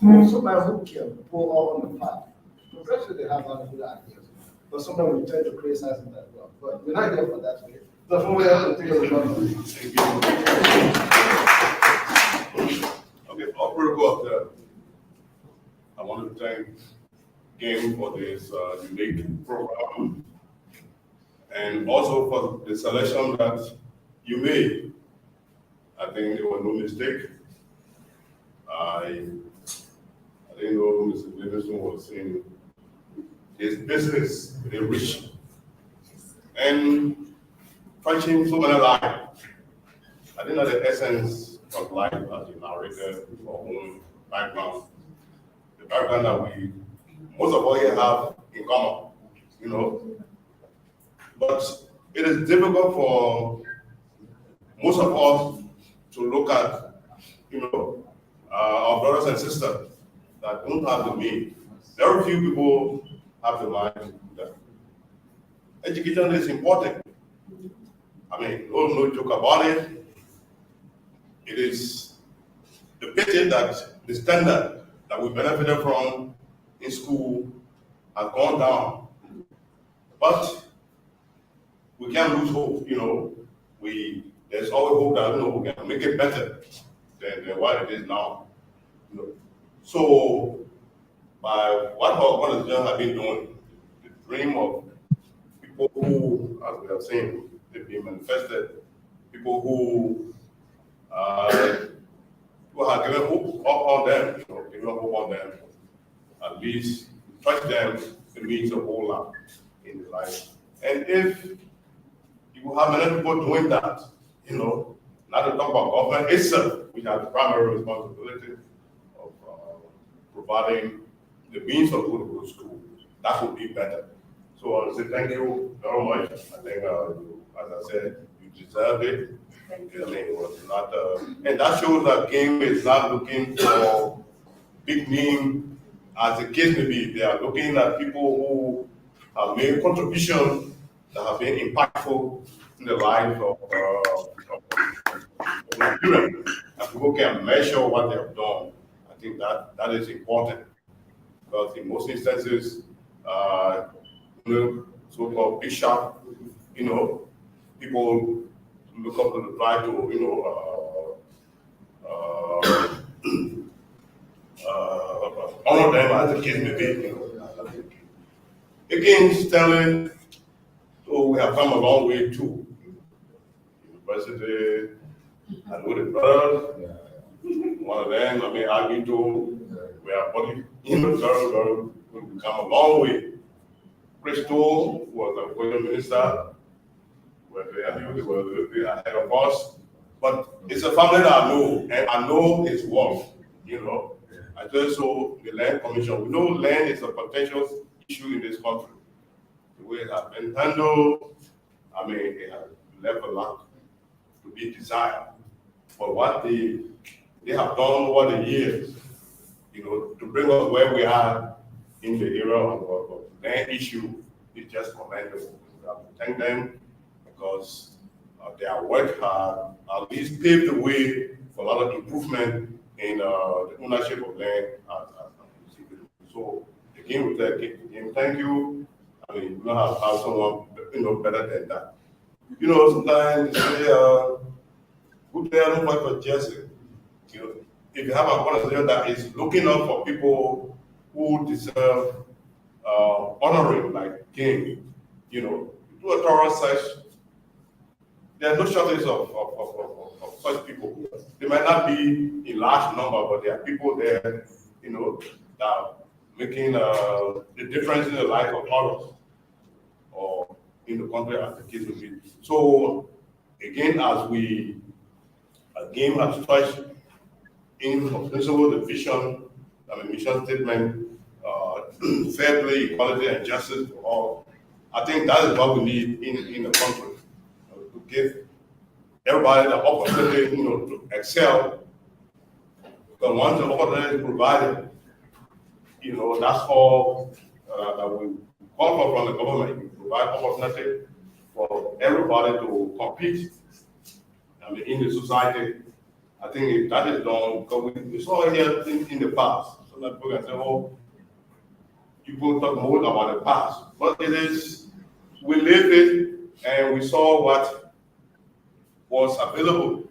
Somebody who can pull all on the path. Progressive, they have a lot of good ideas, but sometimes we tend to criticize them as well. But we're not here for that today. So Fomoya, take a Okay, off record, I want to thank GAM for this unique program and also for the selection that you made. I think there was no mistake. I didn't know Mr. Livingston was in his business, they rich and touching so many lives. I think that the essence of life as you narrated our own background, the background that most of us here have in common, you know. But it is difficult for most of us to look at, you know, our brothers and sisters that don't have the means. Very few people have the mind to do that. Education is important. I mean, no joke about it. It is the pity that the standard that we benefited from in school has gone down. But we can't lose hope, there's always hope that we can make it better than what it is now. So by what our organizations have been doing, the dream of people who, as we have seen, they've been manifested, people who have given hope on them, given hope on them, at least touch them, it means a whole lot in their life. And if you have many people doing that, not to talk about government itself, which has the primary responsibility of providing the means of going to school, that would be better. So I want to say thank you very much. I think, as I said, you deserve it. It was not, and that shows that GAM is not looking for big name, as the case may be. They are looking at people who have made contributions that have been impactful in the life of Nigerians. And people can measure what they have done. I think that is important. Because in most instances, so-called big shot, people look up to the try to, honor them as the case may be. Again, Stanley, so we have come a long way too. University, I know the brothers, one of them, argue to, we are body, we've come a long way. Crystal was a Korean minister, they were ahead of us. But it's a family that I know, and I know its worth, I tell you so, the land commission, we know land is a potential issue in this country. The way it has been handled, it has left a lot to be desired. But what they have done over the years, to bring us where we are in the era of land issue is just commendable. We have to thank them because their work has at least paved the way for a lot of improvement in the ownership of land. So again, with that, thank you. We don't have someone better than that. Sometimes they say, good player don't fight for Jesse. If you have an organization that is looking out for people who deserve honoring, like GAM, do a thorough search. There's no shortage of such people. They might not be in large number, but there are people there, that are making the difference in the life of others or in the country as the case will be. So again, as GAM has touched in principle the vision, mission statement, fair play, equality, and justice for all. I think that is what we need in the country, to give everybody the opportunity, to excel. Because once the opportunity is provided, that's all that we call for from the government. We provide opportunity for everybody to compete. In the society, I think if that is done, because we saw it here in the past. So that people can say, oh, people talk more about the past. But it is, we live it and we saw what was available.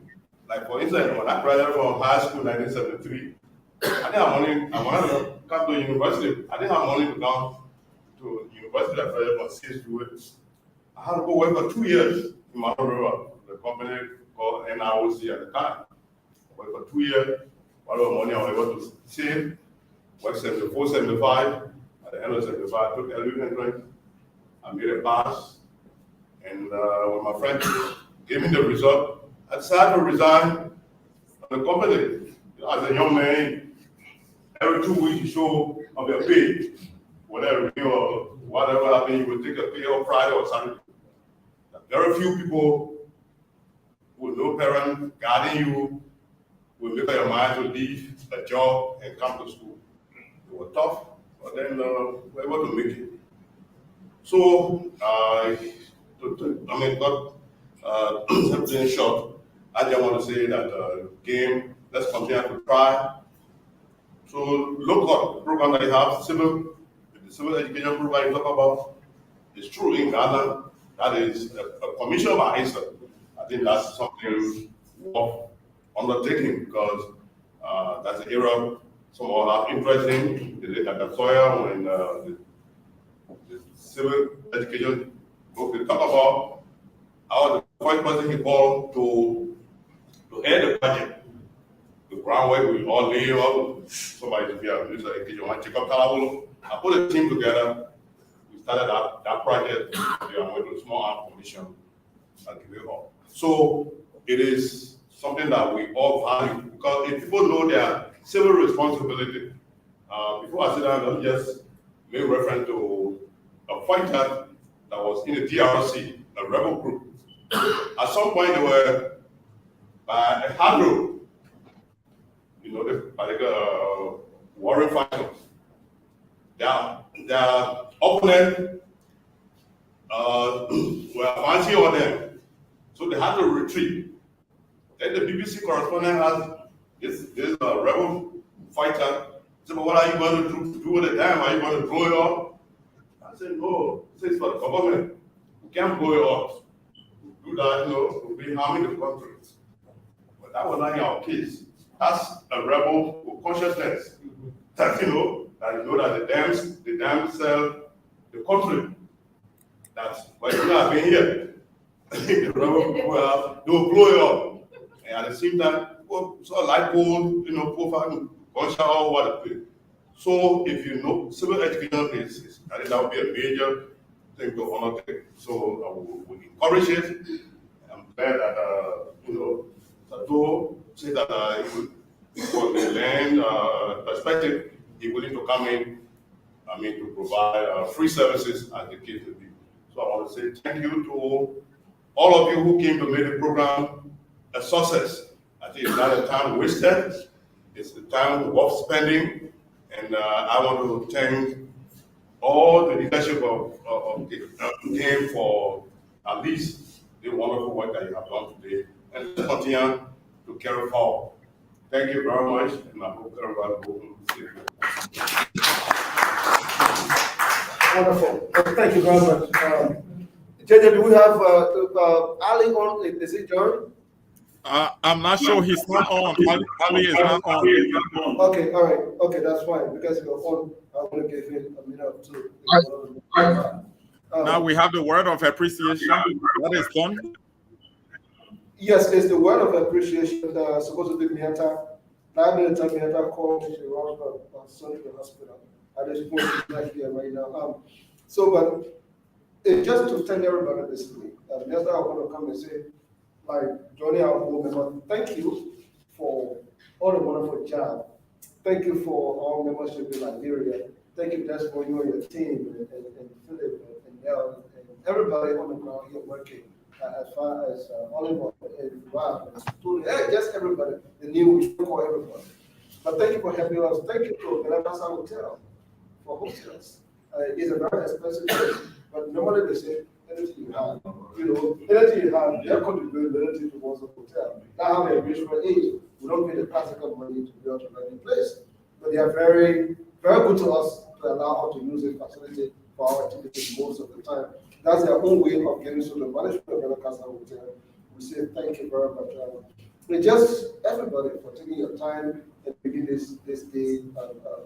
Like for instance, when I graduated from high school in 1973, I didn't have money, I wanted to come to university. I didn't have money to come to university. I graduated from 6 to 8. I had to go work for 2 years in my river, the company called NROC at the time. I worked for 2 years. Whatever money I was able to save, worked 74, 75. At the end of 75, I took LV entrance. I made a pass. And when my friend gave me the result, I decided to resign from the company. As a young man, every 2 weeks you show of your pay. Whatever happened, you would take a pay on Friday or Saturday. Very few people with no parent guarding you will make up your mind to leave a job and come to school. It was tough, but then we were able to make it. So, something short, I just want to say that GAM let's continue to try. So look at the program that you have, the civil education program you talk about. It's true in Ghana, that is a commission by ISA. I think that's something worth undertaking because that's an area some of us have interest in. They look at the soil when the civil education book they talk about how the first person he called to head the budget. The groundwork we all lay up, somebody to be a minister education, want to check up Kalabulu. I put a team together. We started that project. We are going to a small arm commission and give it up. So it is something that we all value because if people know their civil responsibility, before I sit down, let me just make reference to a fighter that was in the DRC, a rebel group. At some point, they were by a hard road, you know, warring fighters. Their opponent were fancy on them, so they had to retreat. Then the BBC correspondent asked this rebel fighter, he said, "But what are you going to do with the dam? Are you going to blow it up?" I said, "No, this is for the government. We can't blow it up. Do that, you know, we'll be harming the country." But that was not our case. That's a rebel with consciousness. That you know that the dams sell the country. That's why you have been here. The rebel they will blow it up. And at the same time, so light pole, you know, profile, gunshot, all what it is. So if you know civil education is I think that would be a major thing to undertake. So I would encourage it. I'm glad that you know Sato said that from the land perspective, he's willing to come in. I mean to provide free services as the case will be. So I want to say thank you to all of you who came to make the program a success. I think it's not a time wasted. It's the time worth spending. And I want to thank all the leadership of the game for at least the wonderful work that you have done today. And continue to carry forward. Thank you very much. And I hope everybody will see you. Wonderful. Thank you very much. JJ, do we have Ali on? Is he joined? I'm not sure he's not on. Ali is not on. Okay, all right. Okay, that's fine. Because you're on, I want to give him a minute or two. Now we have the word of appreciation. That is done. Yes, it's the word of appreciation supposed to be Miata. 9 minutes of Miata called me to son to the hospital. I just want to back here right now. But just to tell everybody basically, Miata, I want to come and say, like Johnny, our board member, thank you for all the wonderful job. Thank you for all membership in Liberia. Thank you, that's for you and your team, and Philip, and Nell, and everybody on the ground here working, as far as Oliver, and Rob, and Tony, just everybody, the new, we call everybody. But thank you for helping us. Thank you to the Lamasa Hotel for hosting us. It's a very expensive place, but normally they say, anything you have, anything you have, they're contributing anything towards the hotel. Now, have a reasonable age, we don't pay the classical money to be able to run the place. But they are very, very good to us to allow us to use the facility for our activities most of the time. That's their own way of getting to the management of the Casa Hotel. We say thank you very much. And just everybody for taking your time and making this day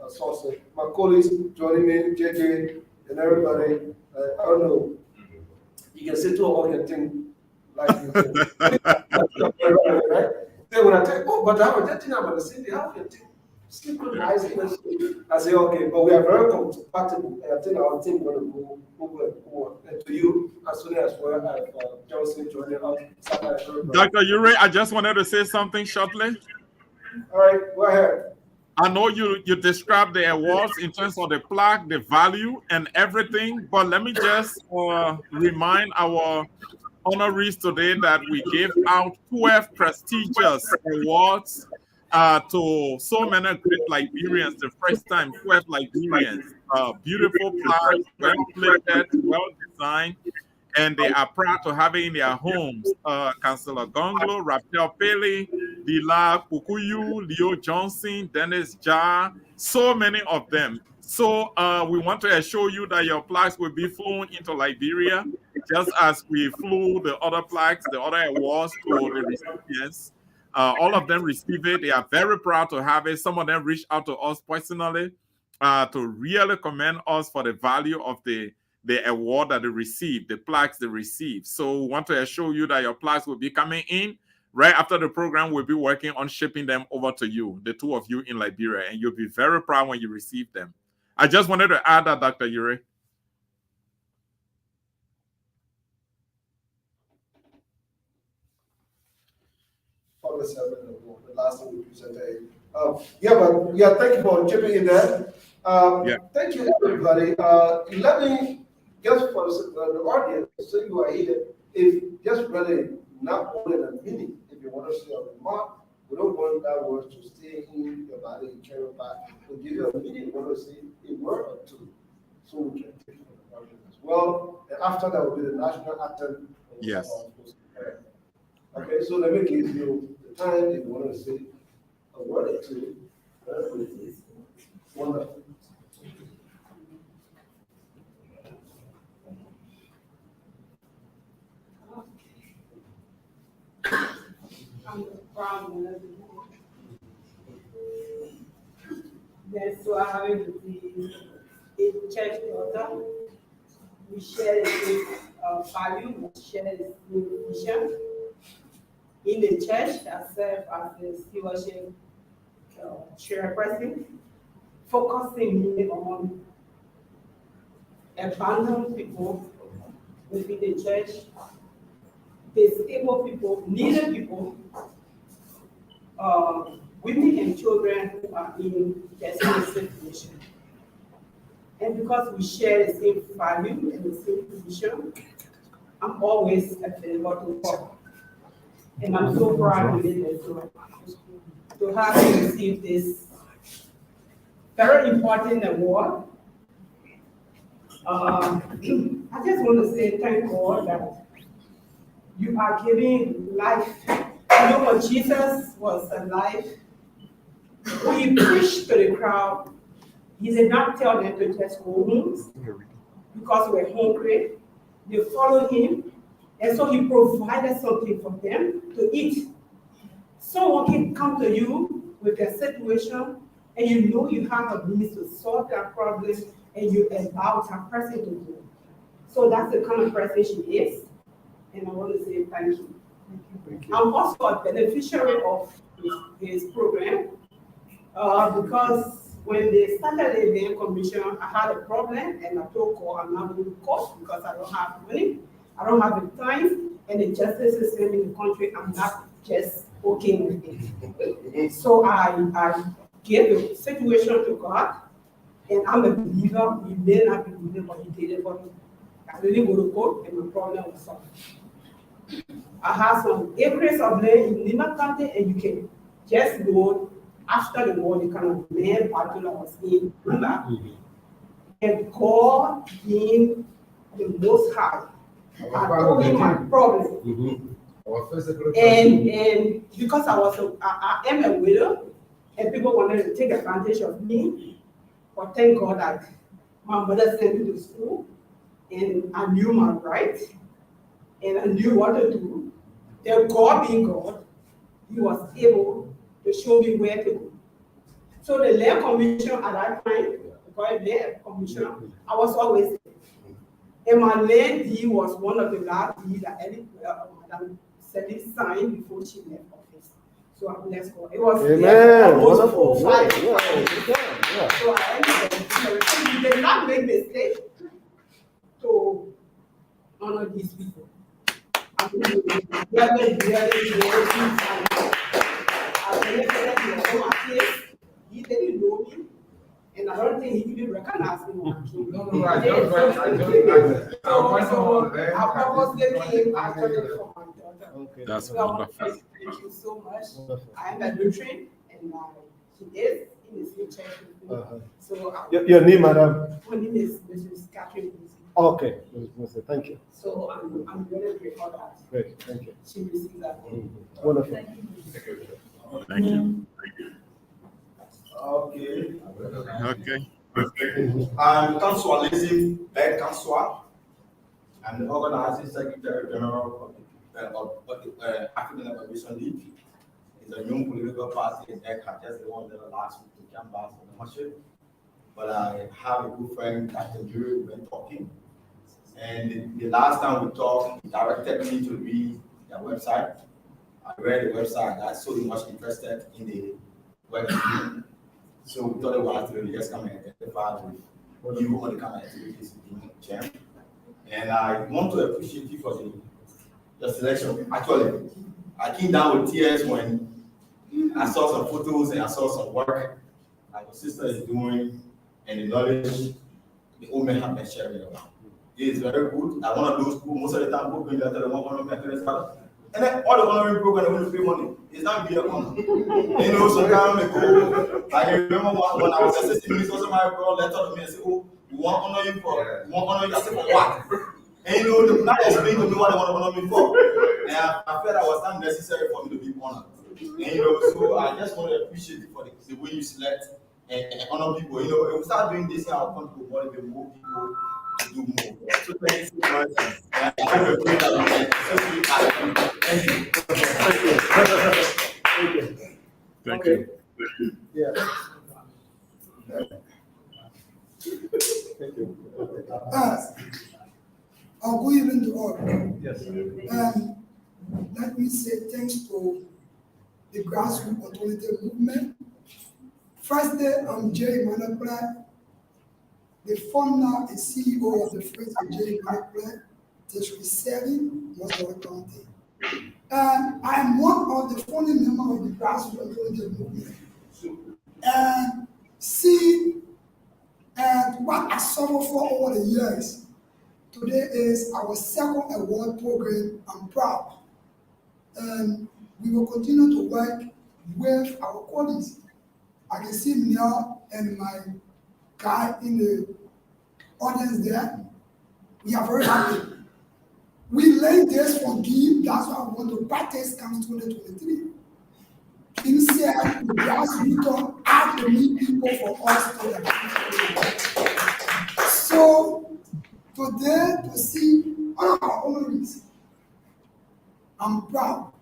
a source. My colleagues joining me, JJ, and everybody, I don't know. You can say to all your thing like you can. Right? Then when I tell but I was just I'm going to say they have your thing. Sleep with eyes. I say, okay, but we are very compatible. And I think our team going to go over and to you as soon as well as Johnson joining us. Dr. Ure, I just wanted to say something shortly. All right, go ahead. I know you described the awards in terms of the plaque, the value, and everything, but let me just remind our honorees today that we gave out 12 prestigious awards to so many great Liberians, the first time 12 Liberians. Beautiful plaques, well plated, well designed, and they are proud to have it in their homes. Councillor Gonglo, Raphael Pele, Dila Pukuyu, Leo Johnson, Dennis Jar, so many of them. So we want to assure you that your plaques will be flown into Liberia, just as we flew the other plaques, the other awards to the recipients. All of them receive it. They are very proud to have it. Some of them reached out to us personally to really commend us for the value of the award that they received, the plaques they received. So we want to assure you that your plaques will be coming in. Right after the program, we'll be working on shipping them over to you, the two of you in Liberia, and you'll be very proud when you receive them. I just wanted to add that, Dr. Yuri. The last time we presented. Thank you for chipping in there. Thank you, everybody. Let me, just for the audience, so you are here, if just really not more than a minute, if you want to say a remark, we don't want that word to stay in your body and carry back. We'll give you a minute, we want to say a word or two, so we can take it from the audience as well. And after that will be the national anthem. Yes. Okay, so let me give you the time if you want to say a word or two. Wonderful. Yes, so I have a church daughter. We share the same value, we share the same vision. In the church, I serve as the stewardship chairperson, focusing mainly on abandoned people within the church, disabled people, needy people, women and children who are in desperate situation. And because we share the same value and the same vision, I'm always available to talk. And I'm so proud to have received this very important award. I just want to say thank God that you are giving life. You know, when Jesus was alive, when he preached to the crowd, he did not tell them to just go home because they were hungry. They followed him, and so he provided something for them to eat. Someone can come to you with their situation, and you know you have a means to solve that problem, and you allow that person to go. So that's the kind of person she is, and I want to say thank you. Thank you. I'm also a beneficiary of his program because when they started the GAM commission, I had a problem, and I told God I'm not going to court because I don't have money, I don't have the time, and the justice system in the country, I'm not just okay with it. So I gave the situation to God, and I'm a believer. He may not be believer, but he did it for me. I really go to court, and my problem was solved. I have some acres of land in Lima County, and you can just go after the war, the kind of land battle I was in, and God being the Most High, I told him my problem. And because I am a widow, and people wanted to take advantage of me, but thank God that my mother sent me to school, and I knew my rights, and I knew what to do. Then God being God, he was able to show me where to go. So the land commission at that time, because land commissioner, I was always there. And my land deed was one of the last deeds that Madam Sally signed before she left office. So I'm blessed God. It was almost 4 or 5 years. So I ended up, you did not make mistake to honor these people. I he didn't know me, and I don't think he even recognized me. I purposely came actually for my daughter. Okay. That's so wonderful. Thank you so much. Wonderful. I am a Lutheran, and she is in the same church with me. So your name, madam? My name is Mrs. Catherine. Okay, thank you. So I'm very grateful for that. Great, thank you. She received that. Wonderful. Thank you. Thank you. Okay. Okay. I'm Councilor Bad Councilor. I'm the organizing secretary general of the African Liberation League. It's a young political party in ECHA, just the one that last week to come back from the membership. But I have a good friend, Captain Jury, we've been talking. And the last time we talked, he directed me to read their website. I read the website, I so much interested in the website. So we thought it was to just come and identify with you on the kind of activities in GAM. And I want to appreciate you for your selection. Actually, I came down with tears when I saw some photos and I saw some work that your sister is doing and the knowledge the old men have been sharing around. It is very good. I one of those people, most of the time, people that the one of my and then all the honoring program, they want to pay money. It's not being a honor. You know, sometimes they go. I remember when I was assisting minister, somebody brought a letter to me and said, "Oh, we want to honor you for, we want to honor you." I said, "For what?" And you know, they not explain to me what they want to honor me for. And I felt that was not necessary for me to be honored. And you know, so I just want to appreciate you for the way you select and honor people. You know, if we start doing this in our country, more people to do more. So thank you so much. And I hope you're doing that. Thank you. Thank you. Yeah. Good evening to all. Yes. Let me say thanks to the grassroots alternative movement. Firstly, I'm Jerry Manapla, the founder and CEO of the Friends of Jerry Manapla, District 7, North County. And I'm one of the founding members of the grassroots alternative movement. And see what I suffered for over the years. Today is our second award program. I'm proud. And we will continue to work with our colleagues. I can see Neil and my guy in the audience there. We are very happy. We learned this from GAM. That's why I want to practice comes 2023. GAM said the grassroots have to meet people for us to. So today to see all of our honorees, I'm proud.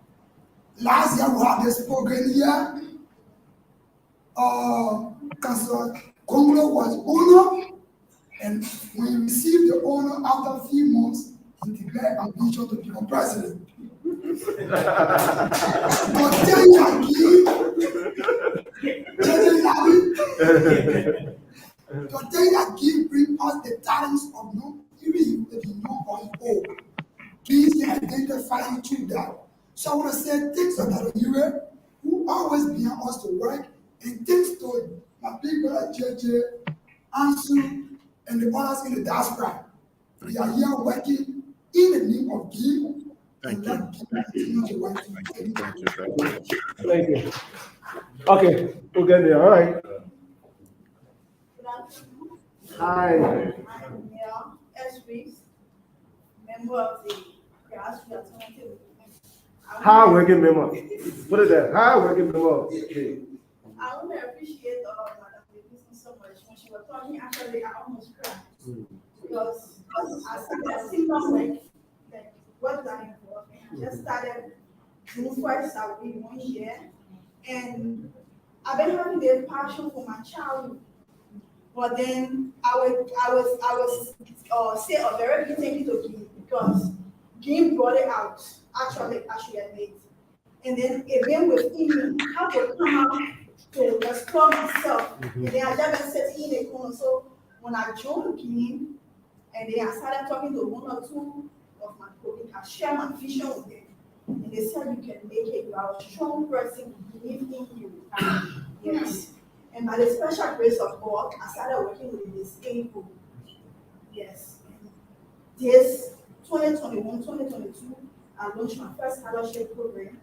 Last year we had this program here. Councillor Congo was honored, and when he received the honor after a few months, he declared ambition to become president. But then that give bring us the talents of no even if you know on old. Please identify you through that. So I want to say thanks to Dr. who always behind us to work, and thanks to my big brother JJ, Ansu, and the others in the diaspora. We are here working in the name of GAM. Thank you. Thank you. Okay, we'll get there. All right. Hi. I'm Neil S. Reeves, member of the grassroots alternative movement. Hard working member. What is that? Hard working member. Okay. I want to appreciate Madam Davidson so much. When she was talking, actually, I almost cried. Because I see like what that involved. I just started June 1st, I'll be 1 year. And I've been having this passion for my childhood. But then I was say a very big thank you to GAM because GAM brought it out. Actually, I should admit. And then again with me, how to come out to explore myself. And then I just said in a corner. So when I joined GAM, and then I started talking to one or two of my colleagues, I shared my vision with them. And they said you can make it. You are a strong person, believe in you. Yes. And by the special grace of God, I started working with this people. Yes. And this 2021, 2022, I launched my first scholarship program.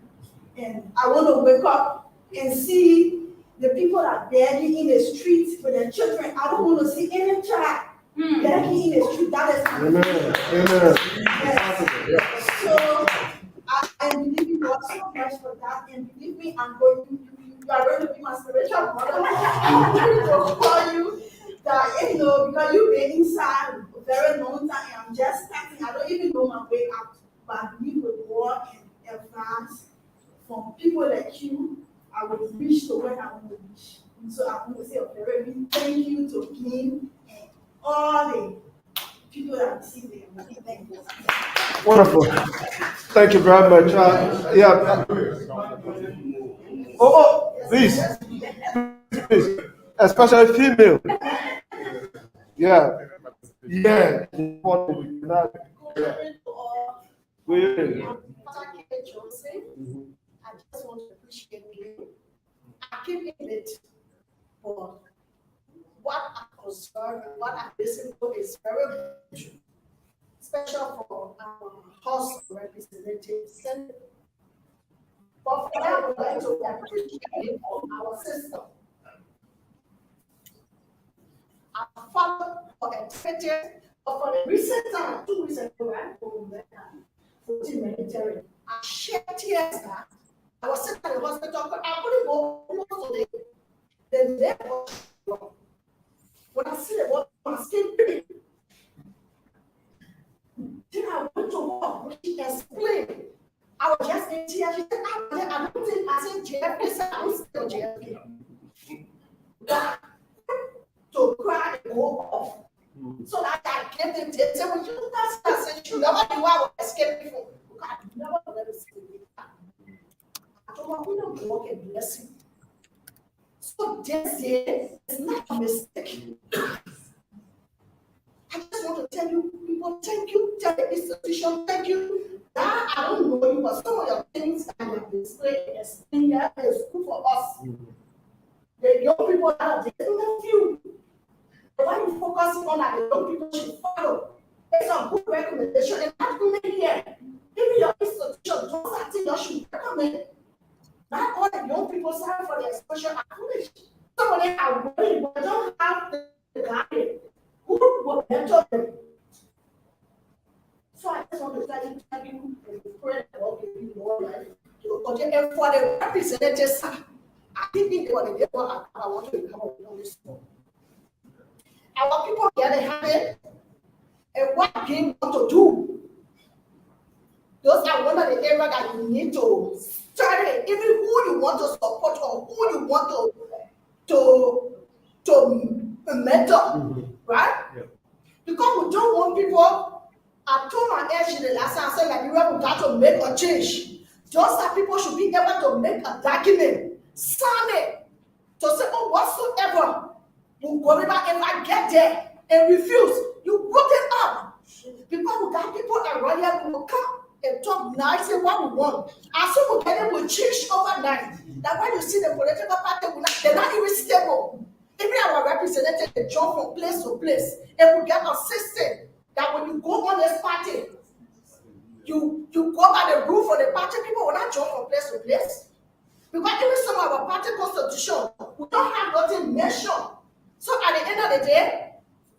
And I want to wake up and see the people that are begging in the streets with their children. I don't want to see any child begging in the street. That is my Amen. Yes. So I am believing God so much for that. And believe me, I'm going spiritual brother. I'm going to call you that, you know, because you've been inside a very long time. I'm just starting. I don't even know my way out. But we will walk and advance from people like you. I will reach to where I want to reach. So I want to say a very big thank you to him and all the people that see them. Thank you. Wonderful. Thank you very much. Please, especially female. Yeah. Yeah. I just want to appreciate you. I keep in it for what I observe and what I listen to is very good, special for our House of Representatives. But for that, I would like to appreciate it for our system. I followed for a 20 but for the recent time, 2 weeks ago, I go back for the military. I shed tears that I was sitting at the hospital, but I couldn't go almost today. The day was when I see the water, my skin pretty. Then I went to work, she explained. I was just in tears. She said, I don't think I said JFK, said I don't still JFK. To cry and go off. So that I came to tell say, well, you guys I said, you never knew I was escaping from. I never let us see it. I told her, we don't walk a blessing. So this year is not a mistake. I just want to tell you, people, thank you. Tell the institution, thank you. That I don't know you, but some of your things that you have displayed is good for us. The young people that are there, not few. But when you focus on that, the young people should follow. It's a good recommendation, and that's good here. Even your institution, those are things you should recommend. Not all the young people sign for the exposure are foolish. Some of them are willing, but don't have the guidance. Who will mentor them? So I just want to tell you, and pray that God give you more life. And for the representatives, I think they were the people I want to come up on this one. Our people here, they have it, and what GAM want to do. Those are one of the areas that you need to study, even who you want to support or who you want to mentor, right? Yeah. Because we don't want people. I told my age in the last time, I said that we got to make a change. Those are people should be able to make a document, sign it, to say, oh, whatsoever will go if I get there and refuse, you put it up. Because we got people around here who will come and talk nice and what we want. As soon as they will change overnight. That when you see the political party, they're not even stable. Even our representatives, they jump from place to place. And we get a system that when you go on this party, you go by the rule for the party, people will not jump from place to place. Because even some of our party constitution, we don't have nothing mentioned. So at the end of the day,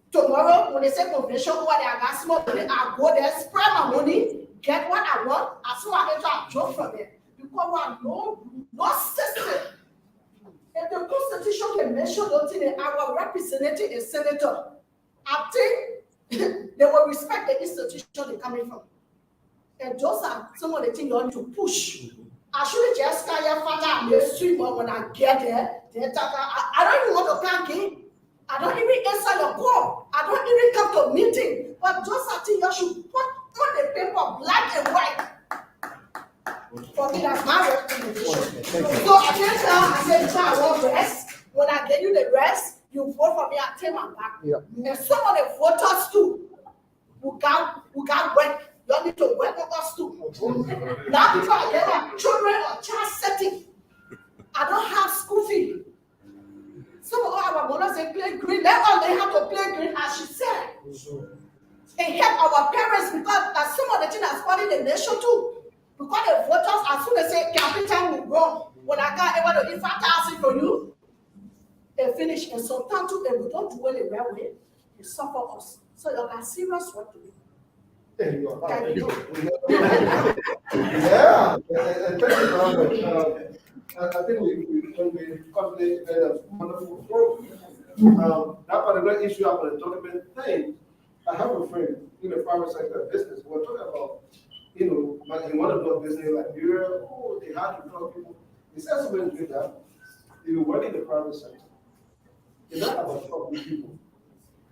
tomorrow, when they say convention, what they are asking for, I go there, spread my money, get what I want, as soon as I jump from it. Because we have no system. If the constitution can mention nothing, our representative and senator, I think they will respect the institution they're coming from. And those are some of the things you want to push. I shouldn't just carry a father and they swim, but when I get there, I don't even want to come in. I don't even answer your call. I don't even come to meeting. But those are things you should put on the paper, black and white. For me, that's my recommendation. So I can't tell, I said, I want rest. When I get you the rest, you vote for me, I take my back. Yep. And some of the voters too, who got work, you need to work with us too. Now people are getting children or child setting. I don't have school fee. Some of our mothers, they play green. Let all they have to play green, as she said. And help our parents, because that's some of the things that's funny the nation too. Because the voters, as soon as they say capital will run, when I got able to give 5,000 for you, they finish. And sometimes too, if we don't do it the right way, they suffer us. So you got serious work to do. Thank you. Yeah, and thank you very much. I think when we contemplate a wonderful program. That particular issue about the document thing, I have a friend in the private sector business. We're talking about, like he wanted to do a business in Liberia. Oh, they had to draw people. He said something to do that. If you work in the private sector, it's not about troubling people.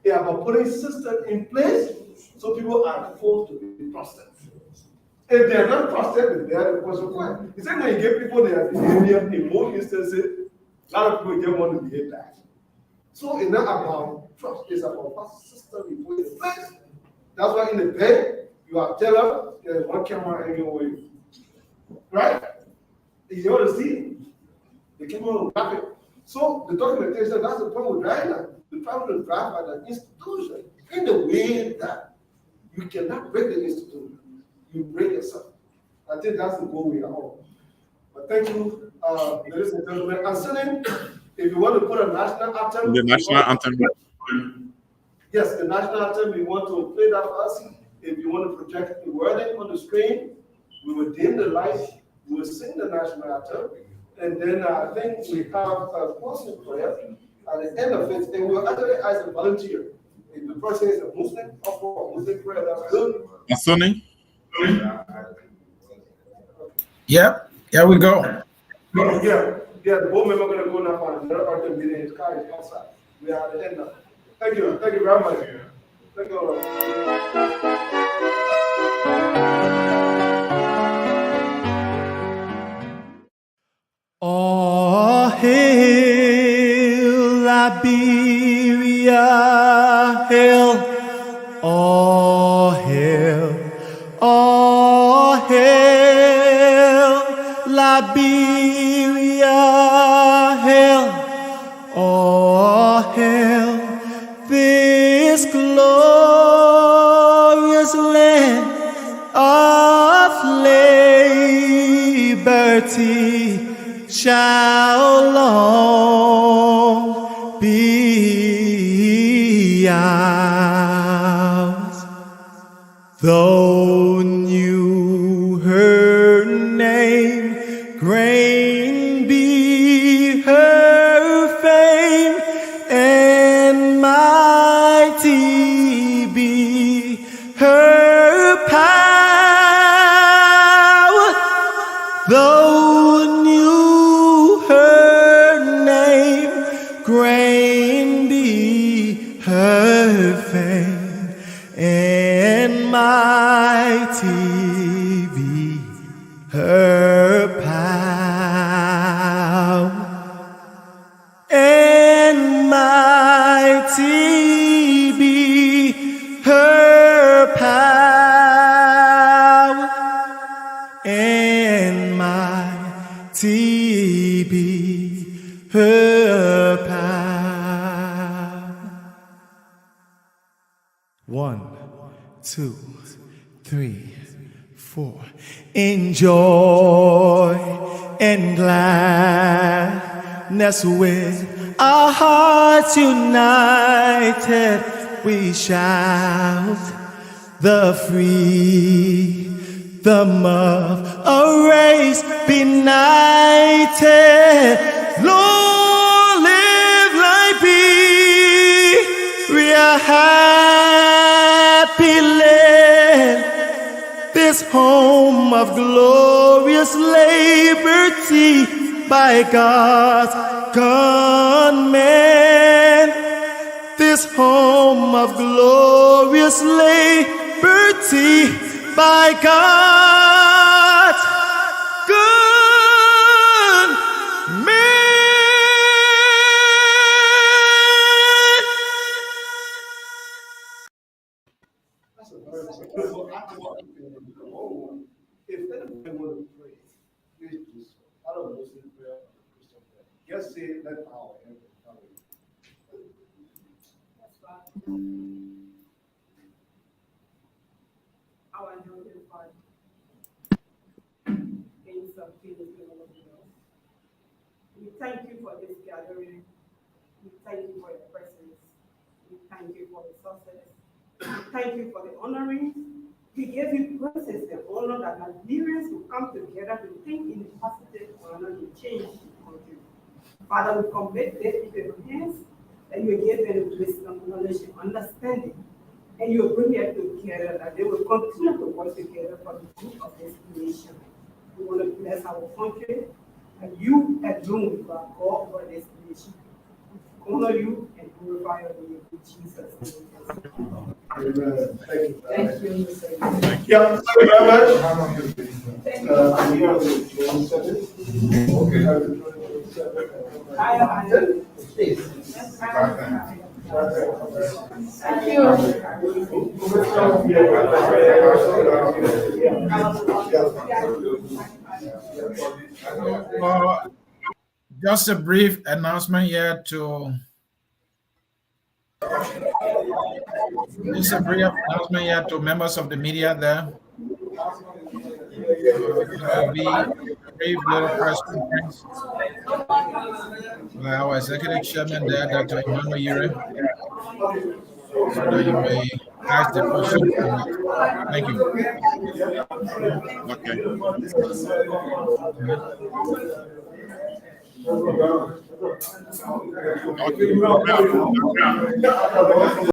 It's about putting systems in place so people are forced to be trusted. If they are not trusted, they are the consequence. He said when you give people their behavior in most instances, a lot of people don't want to behave that. So it's not about trust, it's about what system you put in place. That's why in the bank, you are teller, there's one camera hanging over you. Right? You want to see the camera will grab it. So the documentation, that's the point with driving. The problem is drive by the institution in the way that you cannot break the institution. You break yourself. I think that's the goal we are on. But thank you, ladies and gentlemen. And Celine, if you want to put a national anthem. The national anthem. Yes, the national anthem, we want to play that for us. If you want to project the wording on the screen, we will dim the lights, we will sing the national anthem, and then I think we have a closing prayer at the end of it, and we'll actually ask a volunteer. If the person is a Muslim, offer a Muslim prayer, that's good. Sonny? Yep, here we go. Yeah, the board member gonna go now for another order meeting, his car is outside. We are at the end now. Thank you very much. Thank you. All hail Liberia, hail, all hail Liberia, hail, all hail this glorious land of liberty shall long be ours. Though knew her name, great be her fame, and mighty be her power. Though knew her name, great be her fame, and mighty be her power, and mighty be her power, and mighty be her power. 1, 2, 3, 4. In joy and gladness with our hearts united, we shout the freedom of a race benighted. Long live Liberia, happy land, this home of glorious liberty by God's command. This home of glorious liberty by God's command. That's a very beautiful attitude. If anybody want to pray, please do so. I don't know Muslim prayer or Christian prayer. Just say, let our heaven come. Our Heavenly Father, Prince of Peace, Lord of Lords, we thank you for this gathering. We thank you for your presence. We thank you for the success. We thank you for the honoring. We give you praises and honor that Nigerians will come together to think in a positive manner to change the country. Father, we commit this into your hands, that you will give them wisdom, knowledge, and understanding, and you will bring them together, that they will continue to work together for the good of this nation. We want to bless our country, and you alone are God for this nation. We honor you and glorify your name in Jesus' name. Amen. Thank you. Thank you, Mr. Yeah, thank you very much. How long is this? Thank We you. have the 27. Okay. Just a brief announcement here to members of the media there. There will be a brief little press conference by our executive chairman there, Dr. Emmanuel Yere, so that you may ask the question. Thank you. Okay.